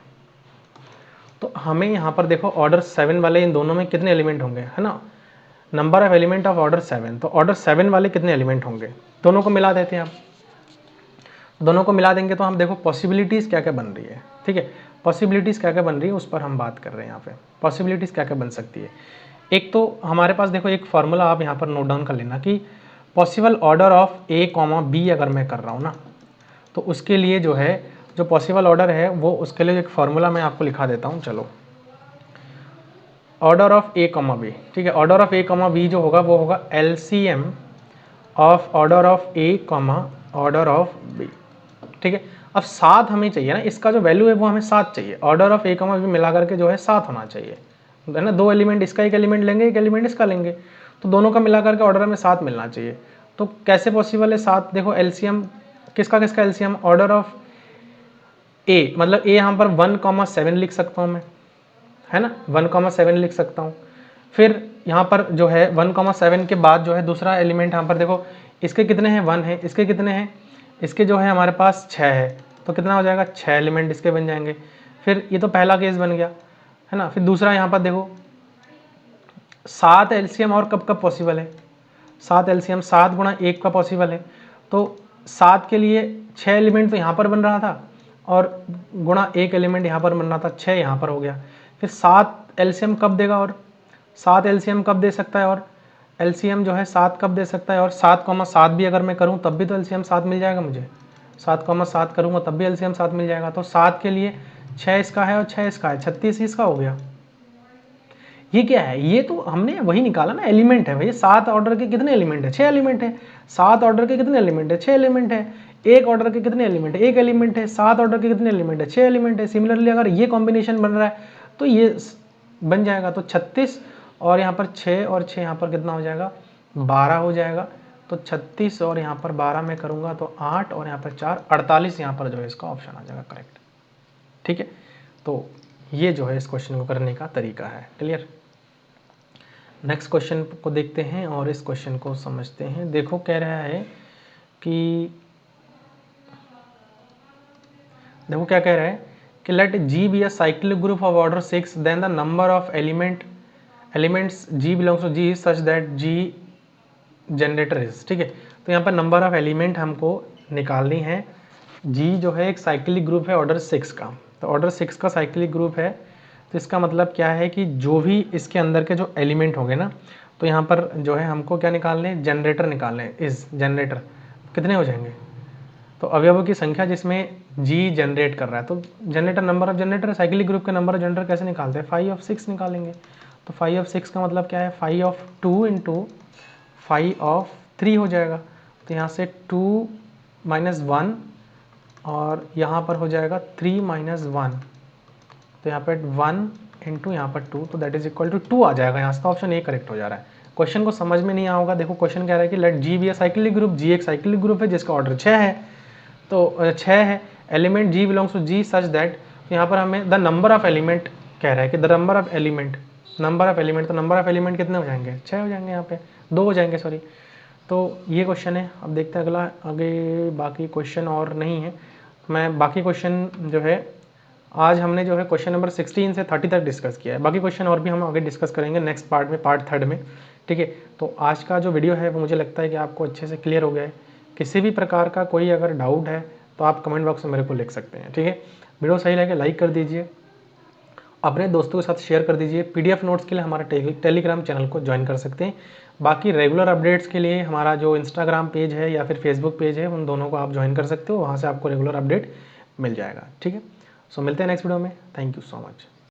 तो हमें यहाँ पर देखो ऑर्डर 7 वाले इन दोनों में कितने एलिमेंट होंगे, है ना, number of element of order 7, तो ऑर्डर 7 वाले कितने एलिमेंट होंगे, दोनों को मिला देते हैं आप, दोनों को मिला देंगे तो हम देखो पॉसिबिलिटीज़ क्या क्या बन रही है, ठीक है, पॉसिबिलिटीज़ क्या क्या बन रही है उस पर हम बात कर रहे हैं यहाँ पे, पॉसिबिलिटीज़ क्या क्या बन सकती है। एक तो हमारे पास देखो एक फार्मूला आप यहाँ पर नोट डाउन कर लेना कि possible order of A, B अगर मैं कर रहा हूँ ना, तो उसके लिए जो है जो पॉसिबल ऑर्डर है वो, उसके लिए एक फार्मूला मैं आपको लिखा देता हूँ, चलो। ऑर्डर ऑफ A, B, ठीक है, ऑर्डर ऑफ A, B जो होगा वो होगा LCM of order of a comma order of b, ठीक है। अब 7 हमें चाहिए ना, इसका जो वैल्यू है वो हमें 7 चाहिए, order of a comma b मिला करके जो है 7 होना चाहिए, है ना। 2 एलिमेंट इसका एक एलिमेंट लेंगे, एक एलिमेंट इसका लेंगे, तो दोनों का मिला करके ऑर्डर में 7 मिलना चाहिए। तो कैसे पॉसिबल है 7? देखो एलसीएम किसका किसका एलसीएम, ऑर्डर ऑफ ए, मतलब ए यहाँ पर 1,7 लिख सकता हूँ मैं, है ना, 1,7 लिख सकता हूँ। फिर यहाँ पर जो है 1,7 के बाद जो है दूसरा एलिमेंट यहाँ पर देखो, इसके कितने हैं 1 है, इसके कितने हैं, इसके जो है हमारे पास 6 है, तो कितना हो जाएगा 6 एलिमेंट इसके बन जाएंगे। फिर ये तो पहला केस बन गया, है ना। फिर दूसरा यहाँ पर देखो 7 एलसीएम और कब कब पॉसिबल है, 7 एलसीएम 7 गुणा 1 का पॉसिबल है। तो 7 के लिए 6 एलिमेंट तो यहाँ पर बन रहा था और गुणा 1 एलिमेंट यहाँ पर बन रहा था, 6 यहाँ पर हो गया। फिर 7 एलसीएम कब देगा, और 7 एलसीएम कब दे सकता है, और एलसीएम जो है 7 कब दे सकता है, और 7,7 भी अगर मैं करूँ तब भी तो एलसीएम 7 मिल जाएगा मुझे, 7,7 करूँगा तब भी एलसीएम 7 मिल जाएगा। तो 7 के लिए 6 इसका है और 6 इसका है, 36 इसका हो गया। ये क्या है, ये तो हमने वही निकाला ना, एलिमेंट है भाई। 7 ऑर्डर के कितने एलिमेंट है, 6 एलिमेंट है। 7 ऑर्डर के कितने एलिमेंट है, 6 एलिमेंट है। एक ऑर्डर के कितने एलिमेंट है, एक एलिमेंट है। 7 ऑर्डर के कितने एलिमेंट है, 6 एलिमेंट है। सिमिलरली अगर ये कॉम्बिनेशन बन रहा है तो ये बन जाएगा, तो 36 और यहाँ पर 6 और 6 यहाँ पर कितना हो जाएगा, 12 हो जाएगा। तो 36 और यहाँ पर 12 में करूँगा तो 8 और यहाँ पर 4, 48 यहाँ पर जो है इसका ऑप्शन आ जाएगा करेक्ट, ठीक है। तो ये जो है इस क्वेश्चन को करने का तरीका है, क्लियर। नेक्स्ट क्वेश्चन को देखते हैं और इस क्वेश्चन को समझते हैं। देखो कह रहा है कि, देखो क्या कह रहा है कि let G be a cyclic group of order 6, then the number of elements G belongs to G such that G generator is, ठीक है। तो यहाँ पर नंबर ऑफ एलिमेंट हमको निकालनी है। G जो है एक साइक्लिक ग्रुप है ऑर्डर 6 का, तो ऑर्डर 6 का साइक्लिक ग्रुप है, तो इसका मतलब क्या है कि जो भी इसके अंदर के जो एलिमेंट होंगे ना, तो यहाँ पर जो है हमको क्या निकालने हैं, जनरेटर निकालने हैं। इस जनरेटर कितने हो जाएंगे, तो अवयवों की संख्या जिसमें G जनरेट कर रहा है, तो generator number of generator, cyclic group के नंबर ऑफ जनरेटर कैसे निकालते हैं, 5 ऑफ 6 निकालेंगे। तो 5 ऑफ 6 का मतलब क्या है, 5 ऑफ 2 इंटू 5 ऑफ 3 हो जाएगा। तो यहाँ से 2 माइनस 1 और यहाँ पर हो जाएगा 3 माइनस 1, तो यहाँ पर 1 इंटू यहाँ पर 2, तो दैट इज इक्वल टू 2 आ जाएगा। यहाँ से ऑप्शन ए करेक्ट हो जा रहा है। क्वेश्चन को समझ में नहीं आओगा, देखो क्वेश्चन कह रहा है कि let G be a cyclic group, G एक साइक्लिक ग्रुप है जिसका ऑर्डर 6 है, तो 6 है, element G belongs to G such that, यहाँ पर हमें द नंबर ऑफ एलिमेंट कह रहा है कि the number of element, number of element, तो नंबर ऑफ एलिमेंट कितने हो जाएंगे, 6 हो जाएंगे, यहाँ पे 2 हो जाएंगे सॉरी। तो ये क्वेश्चन है। अब देखते हैं अगला, आगे बाकी क्वेश्चन और नहीं है। मैं बाकी क्वेश्चन जो है आज हमने जो है क्वेश्चन नंबर 16 से 30 तक डिस्कस किया है, बाकी क्वेश्चन और भी हम आगे डिस्कस करेंगे नेक्स्ट पार्ट में, पार्ट 3 में, ठीक है। तो आज का जो वीडियो है वो मुझे लगता है कि आपको अच्छे से क्लियर हो गया है। किसी भी प्रकार का कोई अगर डाउट है तो आप कमेंट बॉक्स में मेरे को लिख सकते हैं, ठीक है। वीडियो सही लगे लाइक कर दीजिए, अपने दोस्तों के साथ शेयर कर दीजिए। PDF नोट्स के लिए हमारा टेलीग्राम चैनल को ज्वाइन कर सकते हैं। बाकी रेगुलर अपडेट्स के लिए हमारा जो इंस्टाग्राम पेज है या फिर फेसबुक पेज है, उन दोनों को आप ज्वाइन कर सकते हो, वहाँ से आपको रेगुलर अपडेट मिल जाएगा, ठीक है। सो मिलते हैं नेक्स्ट वीडियो में, थैंक यू सो मच।